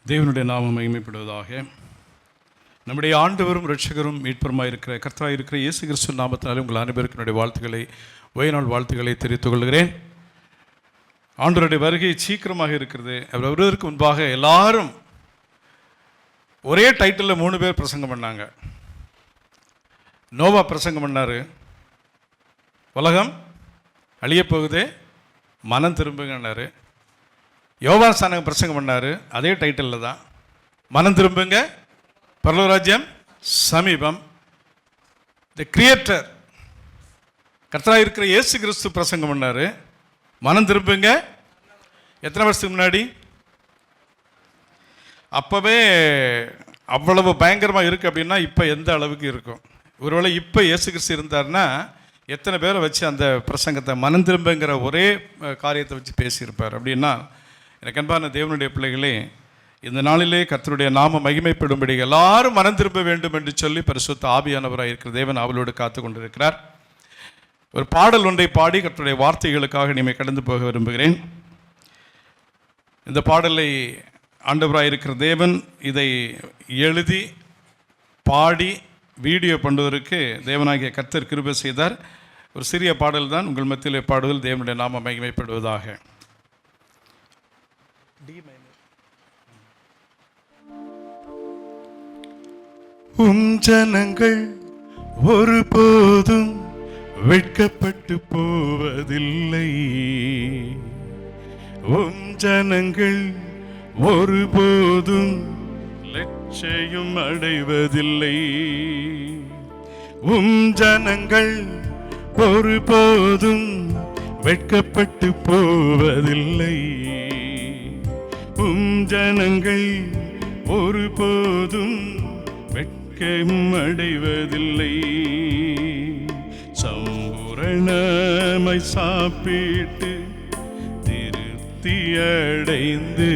தேவனுடைய நாமம் மகிமைப்படுவதாக. நம்முடைய ஆண்டவரும் இரட்சகரும் மீட்பருமாய் இருக்கிற கர்த்தராய் இருக்கிற இயேசு கிறிஸ்து நாமத்தினாலே உங்கள் அனைவருக்கும் என்னுடைய வாழ்த்துக்களை, ஓய்நாள் வாழ்த்துக்களை தெரிவித்துக் கொள்கிறேன். ஆண்டவருடைய வருகை சீக்கிரமாக இருக்கிறது. அவர் வருவதற்கு முன்பாக எல்லாரும் ஒரே டைட்டிலில் 3 பேர் பிரசங்கம் பண்ணாங்க. நோவா பிரசங்கம் பண்ணார், உலகம் அழியப்போகுது, மனம் திரும்புங்கன்னாரு. யோவான் ஸ்நானகன் பிரசங்கம் பண்ணார், அதே டைட்டிலில் தான், மனம் திரும்புங்க, பரலோக ராஜ்யம் சமீபம். தி கிரியேட்டர் கர்த்தராய் இருக்கிற இயேசு கிறிஸ்து பிரசங்கம் பண்ணார், மனம் திரும்புங்க. எத்தனை வருஷத்துக்கு முன்னாடி? அப்போவே அவ்வளவு பயங்கரமாக இருக்குது அப்படின்னா இப்போ எந்த அளவுக்கு இருக்கும்? ஒருவேளை இப்போ இயேசு கிறிஸ்து இருந்தார்னா எத்தனை பேரை வச்சு அந்த பிரசங்கத்தை மனம் திரும்புங்கிற ஒரே காரியத்தை வச்சு பேசியிருப்பார் அப்படின்னா, எனக்கு அன்பான தேவனுடைய பிள்ளைகளே, இந்த நாளிலே கர்த்தருடைய நாம மகிமைப்படும்படி எல்லாரும் மனம் திரும்ப வேண்டும் என்று சொல்லி பரிசுத்த ஆவியானவராக இருக்கிற தேவன் அவளோடு காத்து கொண்டிருக்கிறார். ஒரு பாடல் ஒன்றை பாடி கர்த்தருடைய வார்த்தைகளுக்காக நீமை கடந்து போக விரும்புகிறேன். இந்த பாடலை ஆண்டவராக இருக்கிற தேவன் இதை எழுதி பாடி வீடியோ பண்ணுவதற்கு தேவனாகிய கர்த்தர் கிருபை செய்தார். ஒரு சிறிய பாடல் தான் உங்கள் மத்தியிலே பாடுதல். தேவனுடைய நாம மகிமைப்படுவதாக. ஜனங்கள் ஒருபோதும் வெட்கப்பட்டு போவதில்லை, ஜனங்கள் ஒருபோதும் லட்சியம் அடைவதில்லை, ஜனங்கள் ஒருபோதும் வெட்கப்பட்டு போவதில்லை, ஜனங்கள் ஒருபோதும் வெட்கம் அடைவதில்லை. சம்பூரணமாய் சாப்பிட்டு திருப்தி அடைந்து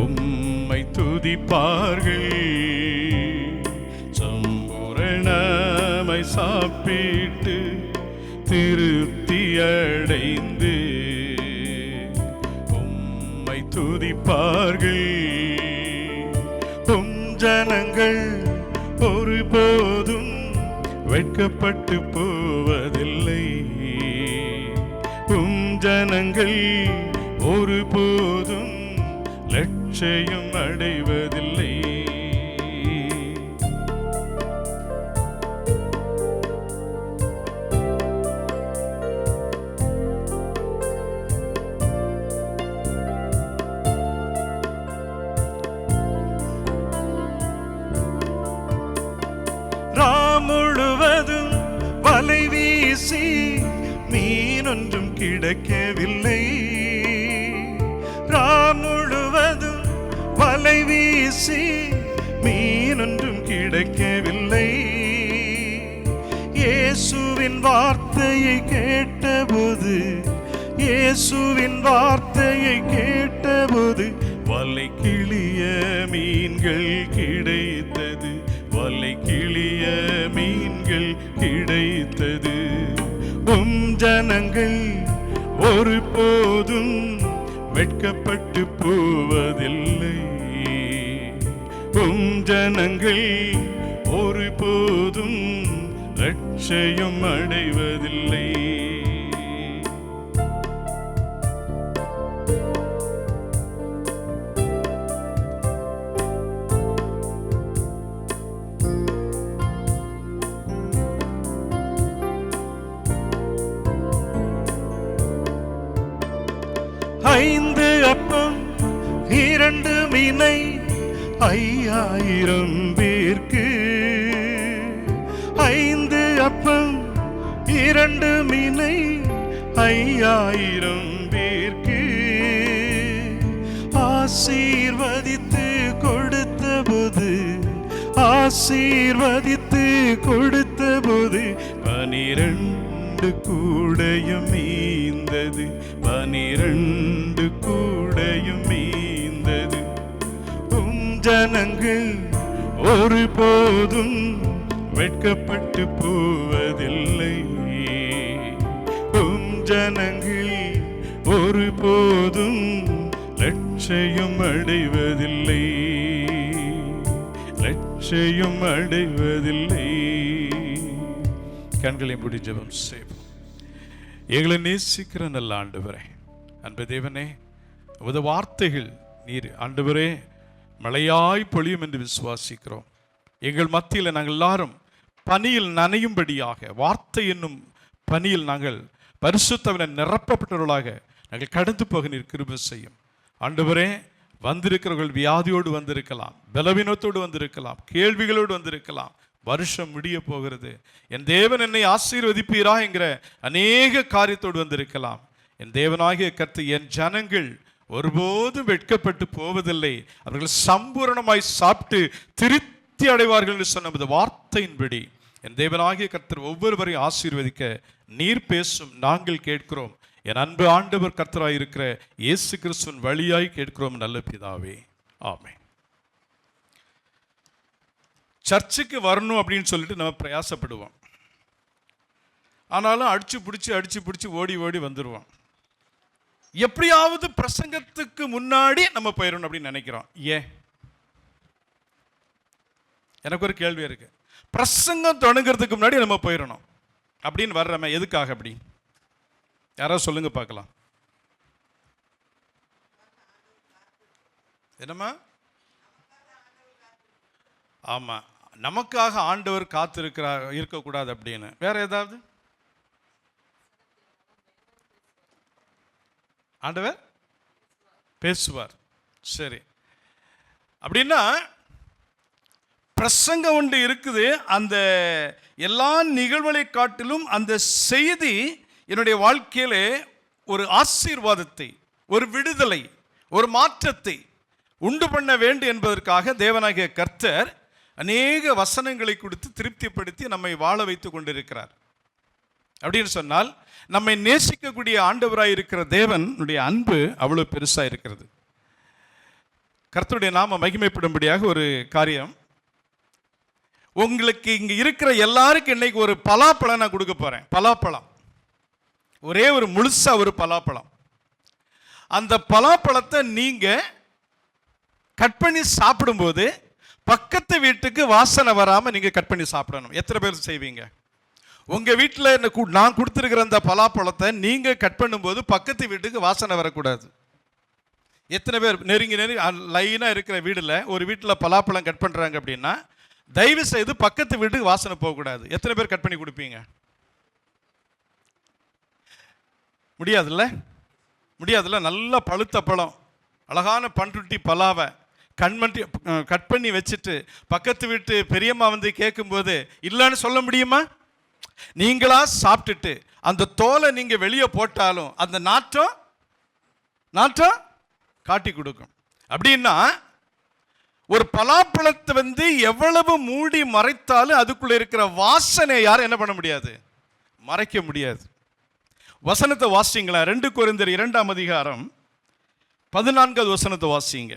உம்மை துதிப்பார்கள். சம்பூரணமாய் சாப்பிட்டு திருப்தி அடைந்து உம்மை துதிப்பார்கள். ஜனங்கள் ஒருபோதும் வெட்கப்பட்டு போவதில்லை, ஜனங்கள் ஒருபோதும் லட்சியம் அடைவதில்லை. முழுவதும் வலை வீசி மீனொன்றும் கிடைக்கவில்லை, முழுவதும் வலை வீசி மீனொன்றும் கிடைக்கவில்லை. இயேசுவின் வார்த்தையை கேட்டபோது, இயேசுவின் வார்த்தையை கேட்டபோது வலை கிளிய மீன்கள் கிடைத்தது, வலை கிளிய மீன்கள் கிடைத்தது. ஜனங்கள் ஒருபோதும் வெட்கப்பட்டு போவதில்லை, ஜனங்கள் ஒருபோதும் லட்சியம் அடைவதில்லை. ஐந்து அப்பம் 2 மீனை 5000 பேர்க்கு, 5 அப்பம் 2 மீனை 5000 பேர்க்கு ஆசீர்வதித்து கொடுத்தபோது, ஆசீர்வதித்து கொடுத்தபோது 12 கூடையும் மீந்தது, 12 கூடையும் மீந்தது. ஜனங்கள் ஒருபோதும் வெட்கப்பட்டு போவதில்லை, ஜனங்கள் ஒருபோதும் லட்சியம் அடைவதில்லை, லட்சியம் அடைவதில்லை. கண்களை மூடி ஜெபம் செய்வோம். எங்களை நேசிக்கிற நல்ல ஆண்டவரே, அன்பு தேவனே, உமது வார்த்தைகள் நீர் ஆண்டவரே மழையாய் பொழியும் என்று விசுவாசிக்கிறோம். எங்கள் மத்தியில் நாங்கள் எல்லாரும் பனியில் நனையும்படியாக, வார்த்தை என்னும் பனியில் நாங்கள் பரிசுத்தவனை நிரப்பப்பட்டவர்களாக நாங்கள் கடந்து போக நீர் கிருபை செய்யும். ஆண்டவரே, வந்திருக்கிறவர்கள் வியாதியோடு வந்திருக்கலாம், பலவீனத்தோடு வந்திருக்கலாம், கேள்விகளோடு வந்திருக்கலாம். வருஷம் முடிய போகிறது, என் தேவன் என்னை ஆசீர்வதிப்பீரா என்கிற அநேக காரியத்தோடு வந்திருக்கலாம். என் தேவனாகிய கர்த்தர், என் ஜனங்கள் ஒருபோதும் வெட்கப்பட்டு போவதில்லை, அவர்கள் சம்பூரணமாய் சாப்பிட்டு திருப்தி அடைவார்கள் என்று சொன்ன வார்த்தையின்படி என் தேவனாகிய கர்த்தர் ஒவ்வொருவரையும் ஆசீர்வதிக்க நீர் பேசும் நாங்கள் கேட்கிறோம். என் அன்பு ஆண்டவர் கர்த்தராய் இருக்கிற இயேசு கிறிஸ்துவின் வழியாய் கேட்கிறோம் நல்ல பிதாவே, ஆமென். சர்ச்சுக்கு வரணும் அப்படின்னு சொல்லிட்டு நம்ம பிரயாசப்படுவோம். ஆனாலும் அடிச்சு பிடிச்சி ஓடி ஓடி வந்துடுவோம். எப்படியாவது பிரசங்கத்துக்கு முன்னாடி நம்ம போயிடணும் அப்படின்னு நினைக்கிறோம். ஏன்? எனக்கு ஒரு கேள்வி இருக்கு. பிரசங்கம் தொடங்குறதுக்கு முன்னாடி நம்ம போயிடணும் அப்படின்னு வர்றமே, எதுக்காக அப்படி? யாராவது சொல்லுங்க பார்க்கலாம். என்னம்மா? ஆமா, நமக்காக ஆண்டவர் காத்திருக்கிறார், இருக்கக்கூடாது அப்படின்னு. வேற ஏதாவது? ஆண்டவர் பேசுவார். சரி, அப்படின்னா பிரசங்கம் ஒன்று இருக்குது. அந்த எல்லா நிகழ்வுகளை காட்டிலும் அந்த செய்தி என்னுடைய வாழ்க்கையிலே ஒரு ஆசீர்வாதத்தை, ஒரு விடுதலை, ஒரு மாற்றத்தை உண்டு பண்ண வேண்டும் என்பதற்காக தேவனாகிய கர்த்தர் அநேக வசனங்களை கொடுத்து திருப்திப்படுத்தி நம்மை வாழ வைத்து கொண்டிருக்கிறார். அப்படின்னு சொன்னால், நம்மை நேசிக்கக்கூடிய ஆண்டவராய் இருக்கிற தேவனுடைய அன்பு அவ்வளவு பெருசாக இருக்கிறது. கர்த்தருடைய நாம மகிமைப்படும்படியாக ஒரு காரியம். உங்களுக்கு இங்க இருக்கிற எல்லாருக்கும் இன்னைக்கு ஒரு பலாப்பழம் நான் கொடுக்க போறேன். பலாப்பழம், ஒரே ஒரு முழுசா ஒரு பலாப்பழம். அந்த பலாப்பழத்தை நீங்க கட் பண்ணி சாப்பிடும்போது பக்கத்து வீட்டுக்கு வாசனை வராம நீங்க கட் பண்ணி சாப்பிடணும். எத்தனை பேர் செய்வீங்க? உங்க வீட்டில் நான் கொடுத்துருக்கிற அந்த பலாப்பழத்தை நீங்க கட் பண்ணும்போது பக்கத்து வீட்டுக்கு வாசனை வரக்கூடாது. எத்தனை பேர் நெருங்கி லைனா இருக்கிற வீடுல ஒரு வீட்டில் பலாப்பழம் கட் பண்றாங்க அப்படின்னா தயவு செய்து பக்கத்து வீட்டுக்கு வாசனை போகக்கூடாது. எத்தனை பேர் கட் பண்ணி கொடுப்பீங்க? முடியாதுல்ல. நல்ல பழுத்த பழம், அழகான பண்ருட்டி பலாவை கட் பண்ணி வச்சுட்டு பக்கத்து வீட்டு பெரியம்மா வந்து கேட்கும்போது இல்லைன்னு சொல்ல முடியுமா? நீங்களா சாப்பிட்டுட்டு அந்த தோலை நீங்க வெளியே போட்டாலும் அந்த நாற்றம் காட்டி கொடுக்கும். அப்படின்னா ஒரு பலாப்பழத்தை வந்து எவ்வளவு மூடி மறைத்தாலும் அதுக்குள்ள இருக்கிற வாசனை யாரும் என்ன பண்ண முடியாது, மறைக்க முடியாது. வசனத்தை வாசிங்களா? 2 கொரிந்தியர் 2ஆம் அதிகாரம் 14வது வசனத்தை வாசிங்க.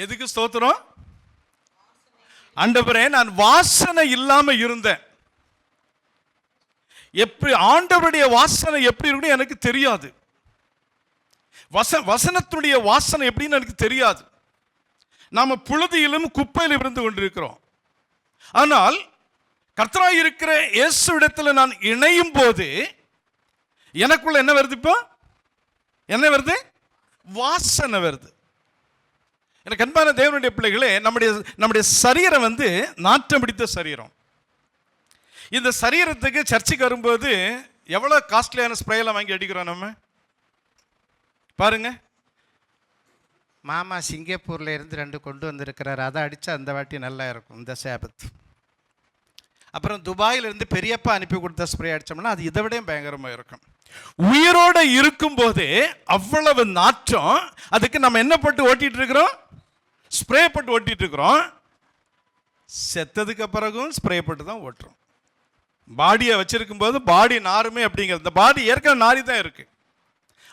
எதுக்கு ஸ்தோத்திரம்? ஆண்டவரே, நான் வாசனை இல்லாம இருந்தேன். எப்படி ஆண்டவருடைய வாசனை எப்படி இருக்குன்னு எனக்கு தெரியாது. வசனத்துடைய வாசனை எப்படின்னு எனக்கு தெரியாது. நாம புழுதியிலும் குப்பையிலும் இருந்து கொண்டிருக்கிறோம். ஆனால் கர்த்தராய் இருக்கிற இயேசுவிடத்தில் நான் இணையும் போது எனக்குள்ள என்ன வருது? இப்போ என்ன வருது? வாசனை வருது. எனக்கு அன்பான தேவனுடைய பிள்ளைகளே, நம்முடைய சரீரம் வந்து நாற்றம் பிடித்த சரீரம். இந்த சரீரத்துக்கு சர்ச்சுக்கு வரும்போது எவ்வளோ காஸ்ட்லியான ஸ்ப்ரேயெல்லாம் வாங்கி அடிக்கிறோம் நம்ம. பாருங்க, மாமா சிங்கப்பூர்ல இருந்து 2 கொண்டு வந்திருக்கிறார். அதை அடித்தா அந்த வாட்டி நல்லா இருக்கும் இந்த சேபத்து. அப்புறம் துபாயிலிருந்து பெரியப்பா அனுப்பி கொடுத்த ஸ்ப்ரே அடித்தோம்னா அது இதை விட பயங்கரமாக இருக்கும். உயிரோடு இருக்கும் போதே அவ்வளவு நாற்றம். அதுக்கு நம்ம என்ன போட்டு ஓட்டிட்டு இருக்கிறோம்? ஸ்ப்ரே போட்டு ஓட்டிட்டு இருக்கிறோம். செத்ததுக்கு பிறகும் ஸ்ப்ரே போட்டு தான் ஓட்டுறோம். பாடியை வச்சிருக்கும் போது பாடி நாருமே அப்படிங்கிறது, இந்த பாடி ஏற்கனவே நாரி தான் இருக்கு,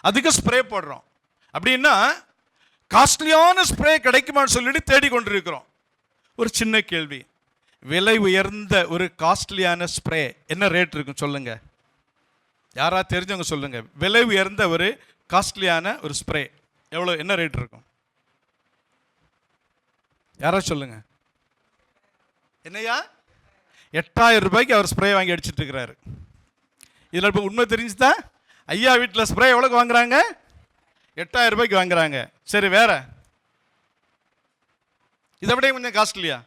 அதுக்கு ஸ்ப்ரே போடுறோம். அப்படின்னா காஸ்ட்லியான ஸ்ப்ரே கிடைக்குமான்னு சொல்லிட்டு தேடிக்கொண்டிருக்கிறோம். ஒரு சின்ன கேள்வி, விலை உயர்ந்த ஒரு காஸ்ட்லியான ஸ்ப்ரே என்ன ரேட் இருக்கும் சொல்லுங்க? யாரா தெரிஞ்சவங்க சொல்லுங்க. விலை உயர்ந்த ஒரு காஸ்ட்லியான ஒரு ஸ்ப்ரே எவ்வளோ, என்ன ரேட் இருக்கும்? யாரா சொல்லுங்க. என்னையா? 8000 ரூபாய்க்கு அவர் ஸ்ப்ரே வாங்கி அடிச்சுட்டு இருக்கிறாரு. இதில் இப்போ உண்மை தெரிஞ்சுதான், ஐயா வீட்டில் ஸ்ப்ரே எவ்வளோக்கு வாங்குறாங்க? 8000 ரூபாய்க்கு வாங்குறாங்க. சரி, வேற இதை விட கொஞ்சம் காஸ்ட்லியா?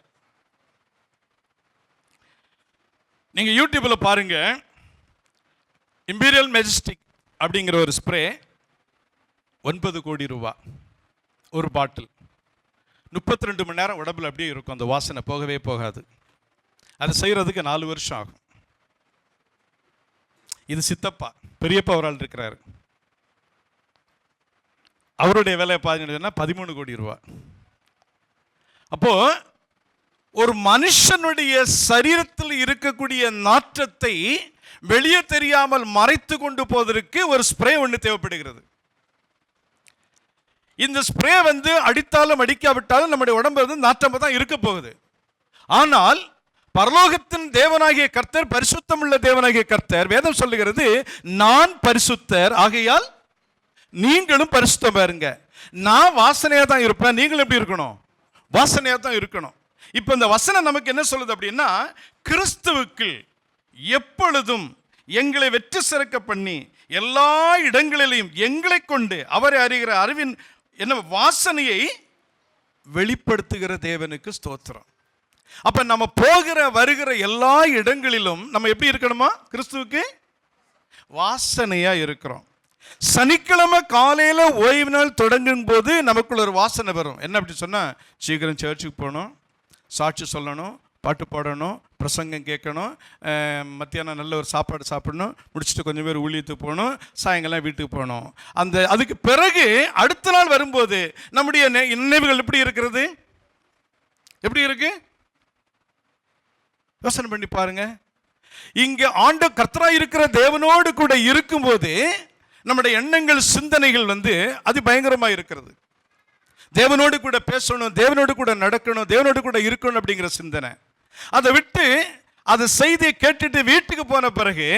நீங்க யூடியூப்ல பாருங்க, இம்பீரியல் மெஜஸ்டிக் அப்படிங்கிற ஒரு ஸ்ப்ரே 9 கோடி ரூபாய் ஒரு பாட்டில். 32 மணி நேரம் உடம்புல அப்படியே இருக்கும், அந்த வாசனை போகவே போகாது. அதை செய்யறதுக்கு 4 வருஷம் ஆகும். இது சித்தப்பா பெரியப்பா ஒரு ஆள் இருக்கிறாரு, அவருடைய வேலையை பார்த்தீங்கன்னா 13 கோடி ரூபாய். அப்போ ஒரு மனுஷனுடைய சரீரத்தில் இருக்கக்கூடிய நாற்றத்தை வெளியே தெரியாமல் மறைத்து கொண்டு போவதற்கு ஒரு ஸ்ப்ரே ஒன்று தேவைப்படுகிறது. இந்த ஸ்ப்ரே அடித்தாலும் அடிக்காவிட்டாலும் நம்முடைய உடம்பு நாற்றமா தான் இருக்க போகுது. ஆனால் பரலோகத்தின் தேவனாகிய கர்த்தர், பரிசுத்தம் உள்ள தேவனாகிய கர்த்தர், வேதம் சொல்லுகிறது, நான் பரிசுத்தர் ஆகையால் நீங்களும் பரிசுத்தம் பாருங்க. நான் வாசனையா தான் இருப்பேன், நீங்களும் எப்படி இருக்கணும்? வாசனையா தான் இருக்கணும். இப்ப இந்த வசனம் நமக்கு என்ன சொல்லுது அப்படின்னா, கிறிஸ்துவுக்கு எப்பொழுதும் எங்களை வெற்றி சிறக்க பண்ணி எல்லா இடங்களிலையும் எங்களை கொண்டு அவரை அறிகிற அறிவின் என்ன வாசனையை வெளிப்படுத்துகிற தேவனுக்கு ஸ்தோத்திரம். அப்ப நம்ம போகிற வருகிற எல்லா இடங்களிலும் நம்ம எப்படி இருக்கணுமா? கிறிஸ்துவுக்கு வாசனையா இருக்கிறோம். சனிக்கிழமை காலையில ஓய்வு நாள் தொடங்கும் போது நமக்குள்ள ஒரு வாசனை வரும். என்ன அப்படி சொன்னா, சீக்கிரம் சர்ச்சுக்கு போகணும், சாட்சி சொல்லணும், பாட்டு பாடணும், பிரசங்கம் கேட்கணும், மத்தியானம் நல்ல ஒரு சாப்பாடு சாப்பிடணும், முடிச்சுட்டு கொஞ்சம் பேர் ஊழியத்துக்கு போகணும், சாயங்காலம் வீட்டுக்கு போகணும். அதுக்கு பிறகு அடுத்த நாள் வரும்போது நம்முடைய நினைவுகள் எப்படி இருக்கிறது? எப்படி இருக்கு? யோசனை பண்ணி பாருங்க. இங்க ஆண்டு கர்த்தராய் இருக்கிற தேவனோடு கூட இருக்கும்போது நம்முடைய எண்ணங்கள், சிந்தனைகள் அது பயங்கரமா இருக்கிறது. தேவனோடு கூட பேசணும், தேவனோடு கூட நடக்கணும், தேவனோடு கூட இருக்கணும் அப்படிங்கிற சிந்தனை. அதை விட்டு அதை செய்தியை கேட்டுட்டு வீட்டுக்கு போன பிறகு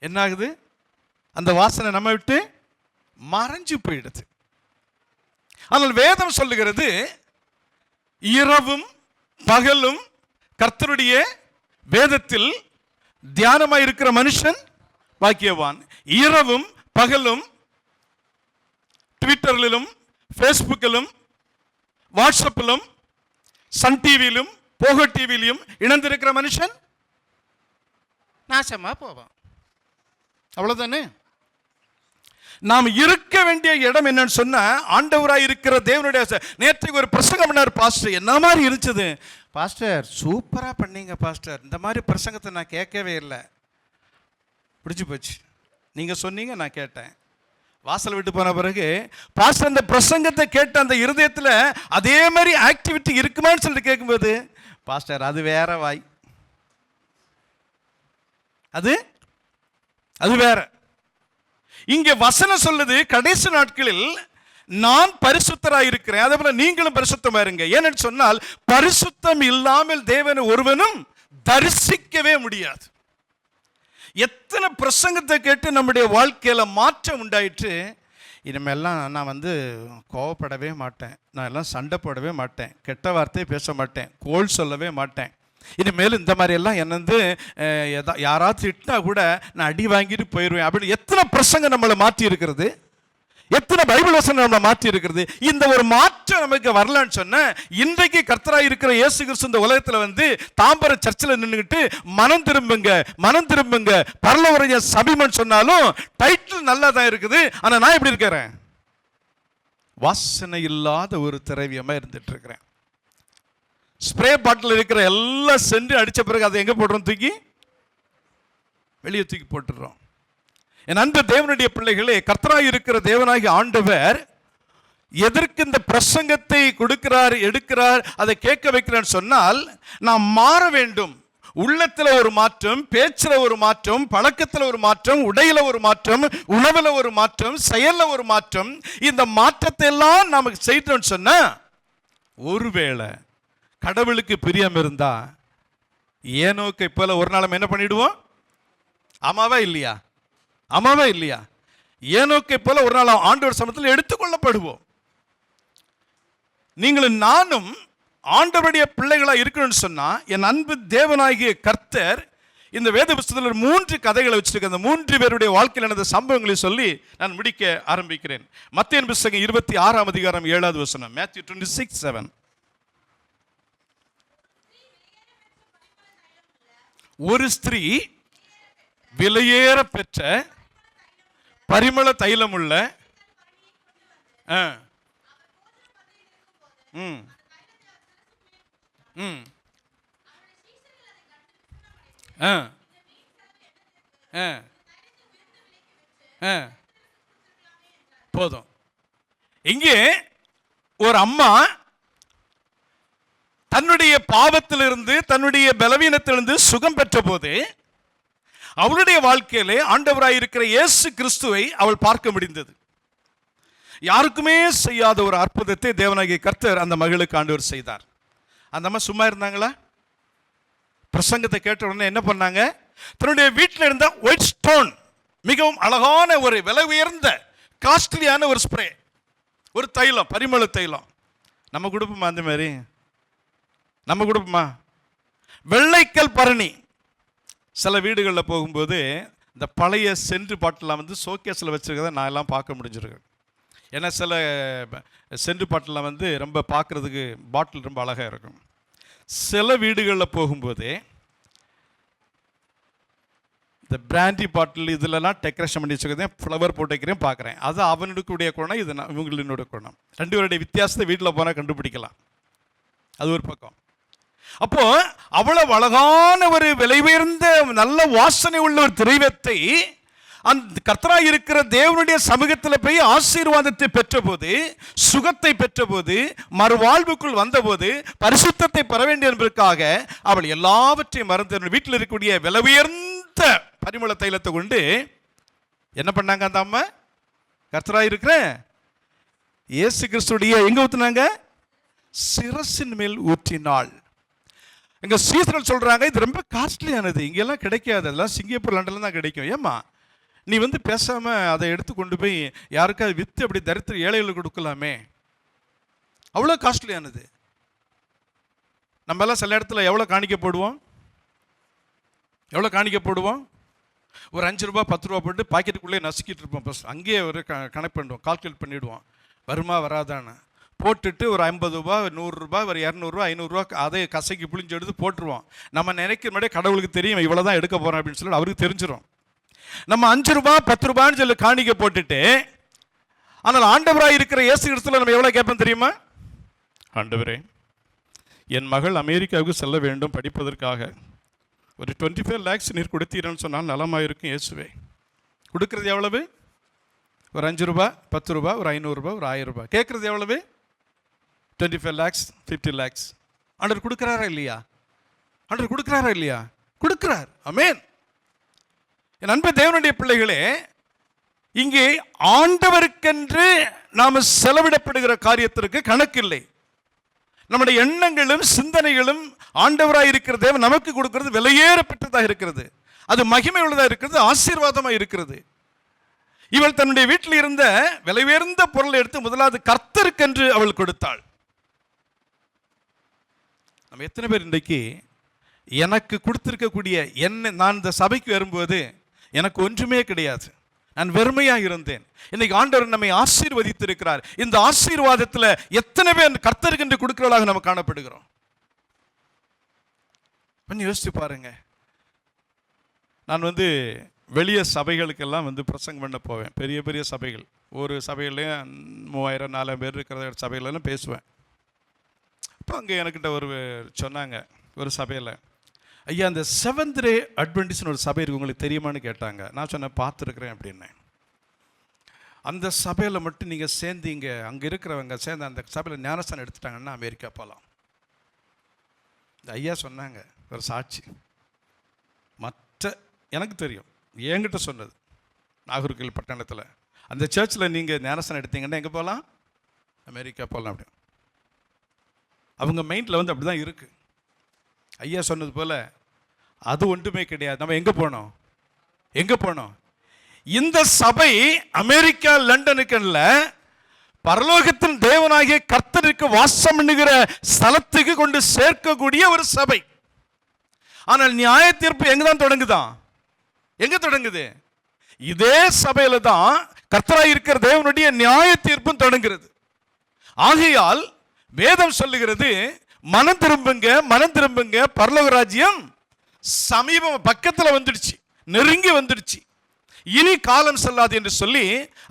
என்ன ஆகுது? அந்த வாசனை நம்ம விட்டு மறைஞ்சு போயிடுது. ஆனால் வேதம் சொல்லுகிறது, இரவும் பகலும் கர்த்தருடைய வேதத்தில் தியானமாய் இருக்கிற மனுஷன் பாக்கியவான். இரவும் பகலும் ட்விட்டரிலும், ஃபேஸ்புக்கிலும், வாட்ஸ்அப்பிலும், சன் டிவியிலும், போகோ டிவியிலும் இணைந்திருக்கிற மனுஷன் நாசமா போவான். அவ்வளவுதானே? நாம் இருக்க வேண்டிய இடம் என்னன்னு சொன்னா, ஆண்டவராய் இருக்கிற தேவனுடைய. நேற்றைக்கு ஒரு பிரசங்கம் பண்ணார் பாஸ்டர், என்ன மாதிரி இருந்துச்சு பாஸ்டர்? சூப்பரா பண்ணீங்க பாஸ்டர், இந்த மாதிரி பிரசங்கத்தை நான் கேட்கவே இல்லை. பிடிச்சு போச்சு. நீங்க சொன்னீங்க, நான் கேட்டேன். வாசல் விட்டு போன பிறகு பாஸ்டர் அந்த பிரசங்கத்தை கேட்ட அந்த இருதயத்தில் அதே மாதிரி ஆக்டிவிட்டி இருக்குமான்னு சொல்லிட்டு கேட்கும்போது, பாஸ்டர் அது வேற வாய், அது வேற. இங்க வசனம் சொல்லுது, கடைசி நாட்களில் நான் பரிசுத்தராய் இருக்கிறேன், அதே போல நீங்களும் பரிசுத்தமா இருங்க. ஏன்னு சொன்னால், பரிசுத்தம் இல்லாமல் தேவனை ஒருவனும் தரிசிக்கவே முடியாது. எத்தனை பிரசங்கத்தை கேட்டு நம்முடைய வாழ்க்கையில மாற்றம் உண்டாயிற்று. இனிமேல்லாம் நான் கோவப்படவே மாட்டேன், நான் எல்லாம் சண்டை போடவே மாட்டேன், கெட்ட வார்த்தையை பேச மாட்டேன், கோல் சொல்லவே மாட்டேன். இனிமேல் இந்த மாதிரி எல்லாம் யாராவது திட்டினா கூட நான் அடி வாங்கிட்டு போயிடுவேன் அப்படின்னு எத்தனை பிரசங்கம் நம்மளை மாற்றி இருக்கிறது, எத்தனை பைபிள் வசனம் நம்மளை மாற்றி இருக்கிறது. இந்த ஒரு மாற்றம் நமக்கு வரலன்னு சொன்ன, இன்றைக்கு கர்த்தராய் இருக்கிற இயேசு கிறிஸ்து இந்த உலகத்தில் தாம்பர சர்ச்சில் நின்றுக்கிட்டு மனம் திரும்புங்க, மனம் திரும்புங்க, பரலோக சபிமன் சொன்னாலும் டைட்டில் நல்லா தான் இருக்குது. ஆனால் நான் எப்படி இருக்கிறேன்? வாசனை இல்லாத ஒரு திரவியமா இருந்துட்டு இருக்கிறேன். ஸ்ப்ரே பாட்டில் இருக்கிற எல்லாம் சென்று அடித்த பிறகு அதை எங்கே போடுறோம்? தூக்கி வெளியே தூக்கி போட்டுடுறோம். என் அன்பு தேவனுடைய பிள்ளைகளே, கர்த்தராய் இருக்கிற தேவனாகிய ஆண்டவர் எதற்கு இந்த பிரசங்கத்தை கொடுக்கிறார், எடுக்கிறார், அதை கேட்க வைக்கிறான்னு சொன்னால், நாம் மாற வேண்டும். உள்ளத்தில் ஒரு மாற்றம், பேச்சில் ஒரு மாற்றம், பழக்கத்தில் ஒரு மாற்றம், உடையில ஒரு மாற்றம், உணவில் ஒரு மாற்றம், செயலில் ஒரு மாற்றம். இந்த மாற்றத்தை எல்லாம் நமக்கு செய்தோம்னு சொன்ன, ஒருவேளை கடவுளுக்கு பிரியம் இருந்தா ஏனோக்கை போல ஒரு நாள் என்ன பண்ணிடுவோம்? ஆமாவா இல்லையா? ஆமாவா இல்லையா? ஏனோக்கை போல ஒரு நாள் ஆண்டவர் சமூகத்தில் எடுத்துக்கொள்ளப்படுவோம். நீங்களும் நானும் ஆண்டவருடைய பிள்ளைகளா இருக்கணும்னு சொன்னா, என் அன்பு தேவனாகிய கர்த்தர் இந்த வேத புத்தகத்தில் 3 கதைகளை வச்சிருக்க. அந்த 3 பேருடைய வாழ்க்கையில் நடந்த சம்பவங்களை சொல்லி நான் முடிக்க ஆரம்பிக்கிறேன். மத்தேயு புத்தகம் 26ஆம் அதிகாரம் 7வது வசனம். Matthew 26:7. ஒரு ஸ்திரீ விலையேற பெற்ற பரிமள தைலமுள்ள போதும். இங்கே ஒரு அம்மா தன்னுடைய பாவத்திலிருந்து தன்னுடைய பலவீனத்திலிருந்து சுகம் பெற்ற போது அவளுடைய வாழ்க்கையிலே ஆண்டவராயிருக்கிற இயேசு கிறிஸ்துவை அவள் பார்க்க முடிந்தது. யாருக்குமே செய்யாத ஒரு அற்புதத்தை தேவனாகிய கர்த்தர் அந்த மகளுக்கு ஆண்டவர் செய்தார். அந்த அம்மா சும்மா இருந்தாங்களா? பிரசங்கத்தை கேட்ட உடனே என்ன பண்ணாங்க? தன்னுடைய வீட்டில் இருந்த ஒயிட் ஸ்டோன், மிகவும் அழகான ஒரு விலை உயர்ந்த காஸ்ட்லியான ஒரு ஸ்ப்ரே, ஒரு தைலம், பரிமள தைலம். நம்ம கொடுப்போமா அந்த மாதிரி? நம்ம கொடுப்போமா? வெள்ளைக்கல் பரணி. சில வீடுகளில் போகும்போது இந்த பழைய சென்ட் பாட்டிலாம் வந்து ஷோகேஸில் வச்சுருக்கதை நான் எல்லாம் பார்க்க முடிஞ்சிருக்கேன். ஏன்னா சில சென்ட் பாட்டிலாம் வந்து ரொம்ப பார்க்குறதுக்கு பாட்டில் ரொம்ப அழகாக இருக்கும். சில வீடுகளில் போகும்போது இந்த பிராண்டி பாட்டில் இதிலலாம் டெக்கரேஷன் பண்ணி வச்சுக்கிறதே, ஃப்ளவர் போட்டு வைக்கிறேன் பார்க்குறேன். அது அவனுடைய குணம், இது இவங்களுடைய குணம். 2 பேருடைய வித்தியாசத்தை வீட்டில் போனால் கண்டுபிடிக்கலாம். அது ஒரு பக்கம். அப்போ அவ்வளவு அழகான ஒரு விலை உயர்ந்த நல்ல வாசனை உள்ள ஒரு திரைவத்தை அந்த கர்த்தராய் இருக்கிற தேவனுடைய சமூகத்தில் போய் ஆசீர்வாதத்தை பெற்ற போது, சுகத்தை பெற்ற போது, மறுவாழ்வுக்குள் வந்தபோது, பரிசுத்தத்தை பெற வேண்டும் என்பதற்காக அவள் எல்லாவற்றையும் மறந்து வீட்டில் இருக்கக்கூடிய விலை உயர்ந்த பரிமள தைலத்தை கொண்டு என்ன பண்ணாங்க? அந்த அம்மா கர்த்தராய் இருக்கிற இயேசு கிறிஸ்துடைய எங்க ஊத்துனாங்க? சிரசின் மேல் ஊற்றினாள். எங்க சீசர்கள் சொல்றாங்க, இது ரொம்ப காஸ்ட்லியானது, இங்கெல்லாம் கிடைக்காது, அதெல்லாம் சிங்கப்பூர் லண்டன்ல தான் கிடைக்கும். ஏமா நீ வந்து பேசாம அதை எடுத்து கொண்டு போய் யாருக்காவது வித்து அப்படி தரித்திர ஏழைகளுக்கு கொடுக்கலாமே, அவ்வளோ காஸ்ட்லியானது. நம்ம எல்லாம் சில இடத்துல எவ்வளோ காணிக்க போடுவோம்? எவ்வளோ காணிக்க போடுவோம்? ஒரு 5 ரூபா 10 ரூபா போட்டு பாக்கெட்டுக்குள்ளே நசுக்கிட்டு இருப்போம். ஃபஸ்ட் அங்கேயே ஒரு கணக்கு பண்ணுவோம், கால்குலேட் பண்ணிவிடுவோம், வருமா வராதான்னு. போட்டுட்டு ஒரு 50 ரூபா, 100 ரூபா, ஒரு 200 ரூபா, 500 ரூபா அதை கசைக்கு புளிஞ்சு எடுத்து போட்டுருவோம். நம்ம நினைக்கிற முன்னாடியே கடவுளுக்கு தெரியும் இவ்வளோ தான் எடுக்க போகிறோம் அப்படின்னு சொல்லி அவருக்கு தெரிஞ்சிடும். நம்ம 5 ரூபா 10 ரூபான்னு சொல்லி காணிக்க போட்டுட்டு, ஆனால் ஆண்டவராக இருக்கிற இயேசு கிறிஸ்துவில் நம்ம எவ்வளோ கேட்போம் தெரியுமா? ஆண்டவரே, என் மகள் அமெரிக்காவுக்கு செல்ல வேண்டும் படிப்பதற்காக, ஒரு 25 lakhs நீர் கொடுத்தீரன்னு சொன்னால் நலமாக இருக்கும் இயேசுவே. கொடுக்கறது எவ்வளவு? ஒரு 5 ரூபா 10 ரூபா, ஒரு 500 ரூபா, ஒரு 1000 ரூபாய். கேட்கறது எவ்வளவு? 25 lakhs 50 lakhs. ஆண்டவர் கொடுக்குறாரா இல்லையா? ஆண்டவர் கொடுக்குறாரா இல்லையா? கொடுக்குறார். ஆமென். என் அன்பு தேவனுடைய பிள்ளைகளே, இங்கே ஆண்டவருக்கென்று நாம் செலவிடப்படுகிற காரியத்திற்கு கணக்கில்லை. நம்முடைய எண்ணங்களும் சிந்தனைகளும் ஆண்டவராக இருக்கிற தேவன் நமக்கு கொடுக்கிறது விலையேறப்பட்டதாக இருக்கிறது. அது மகிமை உள்ளதாக இருக்கிறது, ஆசீர்வாதமாக இருக்கிறது. இவள் தன்னுடைய வீட்டில் இருந்த விலை உயர்ந்த பொருளை எடுத்து முதலாவது கர்த்தருக்கென்று அவள் கொடுத்தாள். நம்ம எத்தனை பேர் இன்றைக்கு எனக்கு கொடுத்திருக்கக்கூடிய என்ன, நான் இந்த சபைக்கு வரும்போது எனக்கு ஒன்றுமே கிடையாது, நான் வெறுமையாக இருந்தேன். இன்னைக்கு ஆண்டவர் நம்மை ஆசீர்வதித்திருக்கிறார். இந்த ஆசீர்வாதத்தில் எத்தனை பேர் கர்த்தருக்கு என்று கொடுக்கிறவர்களாக நம்ம காணப்படுகிறோம்? கொஞ்சம் யோசிச்சு பாருங்க. நான் வந்து வெளிய சபைகளுக்கெல்லாம் வந்து பிரசங்கம் பண்ண போவேன். பெரிய பெரிய சபைகள், ஒரு சபையிலையும் 3000 4000 பேர் இருக்கிற சபைகளெல்லாம் பேசுவேன். அப்போ அங்கே எனக்கிட்ட ஒரு சொன்னாங்க, ஒரு சபையில், ஐயா அந்த செவன்த் டே அட்வென்டிஸ்ட்னு ஒரு சபை இருக்கு, உங்களுக்கு தெரியுமான்னு கேட்டாங்க. நான் சொன்னேன் பார்த்துருக்குறேன் அப்படின்னேன். அந்த சபையில் மட்டும் நீங்கள் சேர்ந்தீங்க, அங்கே இருக்கிறவங்க சேர்ந்து அந்த சபையில் ஞானஸ்தானம் எடுத்துட்டாங்கன்னா அமெரிக்கா போகலாம். இந்த ஐயா சொன்னாங்க, ஒரு சாட்சி, மற்ற எனக்கு தெரியும், என்கிட்ட சொன்னது நாகர்கோவில் பட்டணத்தில் அந்த சர்ச்சில் நீங்கள் ஞானஸ்தானம் எடுத்தீங்கன்னா எங்கே போகலாம்? அமெரிக்கா போகலாம். அப்படி அவங்க மைண்டில் வந்து அப்படி தான் இருக்குது. ஐயா சொன்னது போல் அது ஒன்றுமே கிடையாது. நம்ம எங்கே போனோம்? இந்த சபை அமெரிக்கா லண்டனுக்கு அல்ல, பரலோகத்தின் தேவனாகிய கர்த்தருக்கு வாசம் பண்ணுகிற ஸ்தலத்துக்கு கொண்டு சேர்க்கக்கூடிய ஒரு சபை. ஆனால் நியாய தீர்ப்பு எங்க தான் தொடங்குது? இதே சபையில தான் கர்த்தராய் இருக்கிற தேவனுடைய நியாய தீர்ப்பும் தொடங்குகிறது. ஆகையால் வேதம் சொல்லுகிறது, மனம் திரும்புங்க, பரலோக ராஜ்யம் சமீபம் பக்கத்தில் வந்துடுச்சு, நெருங்கி வந்துடுச்சு, இனி காலம் செல்லாது என்று சொல்லி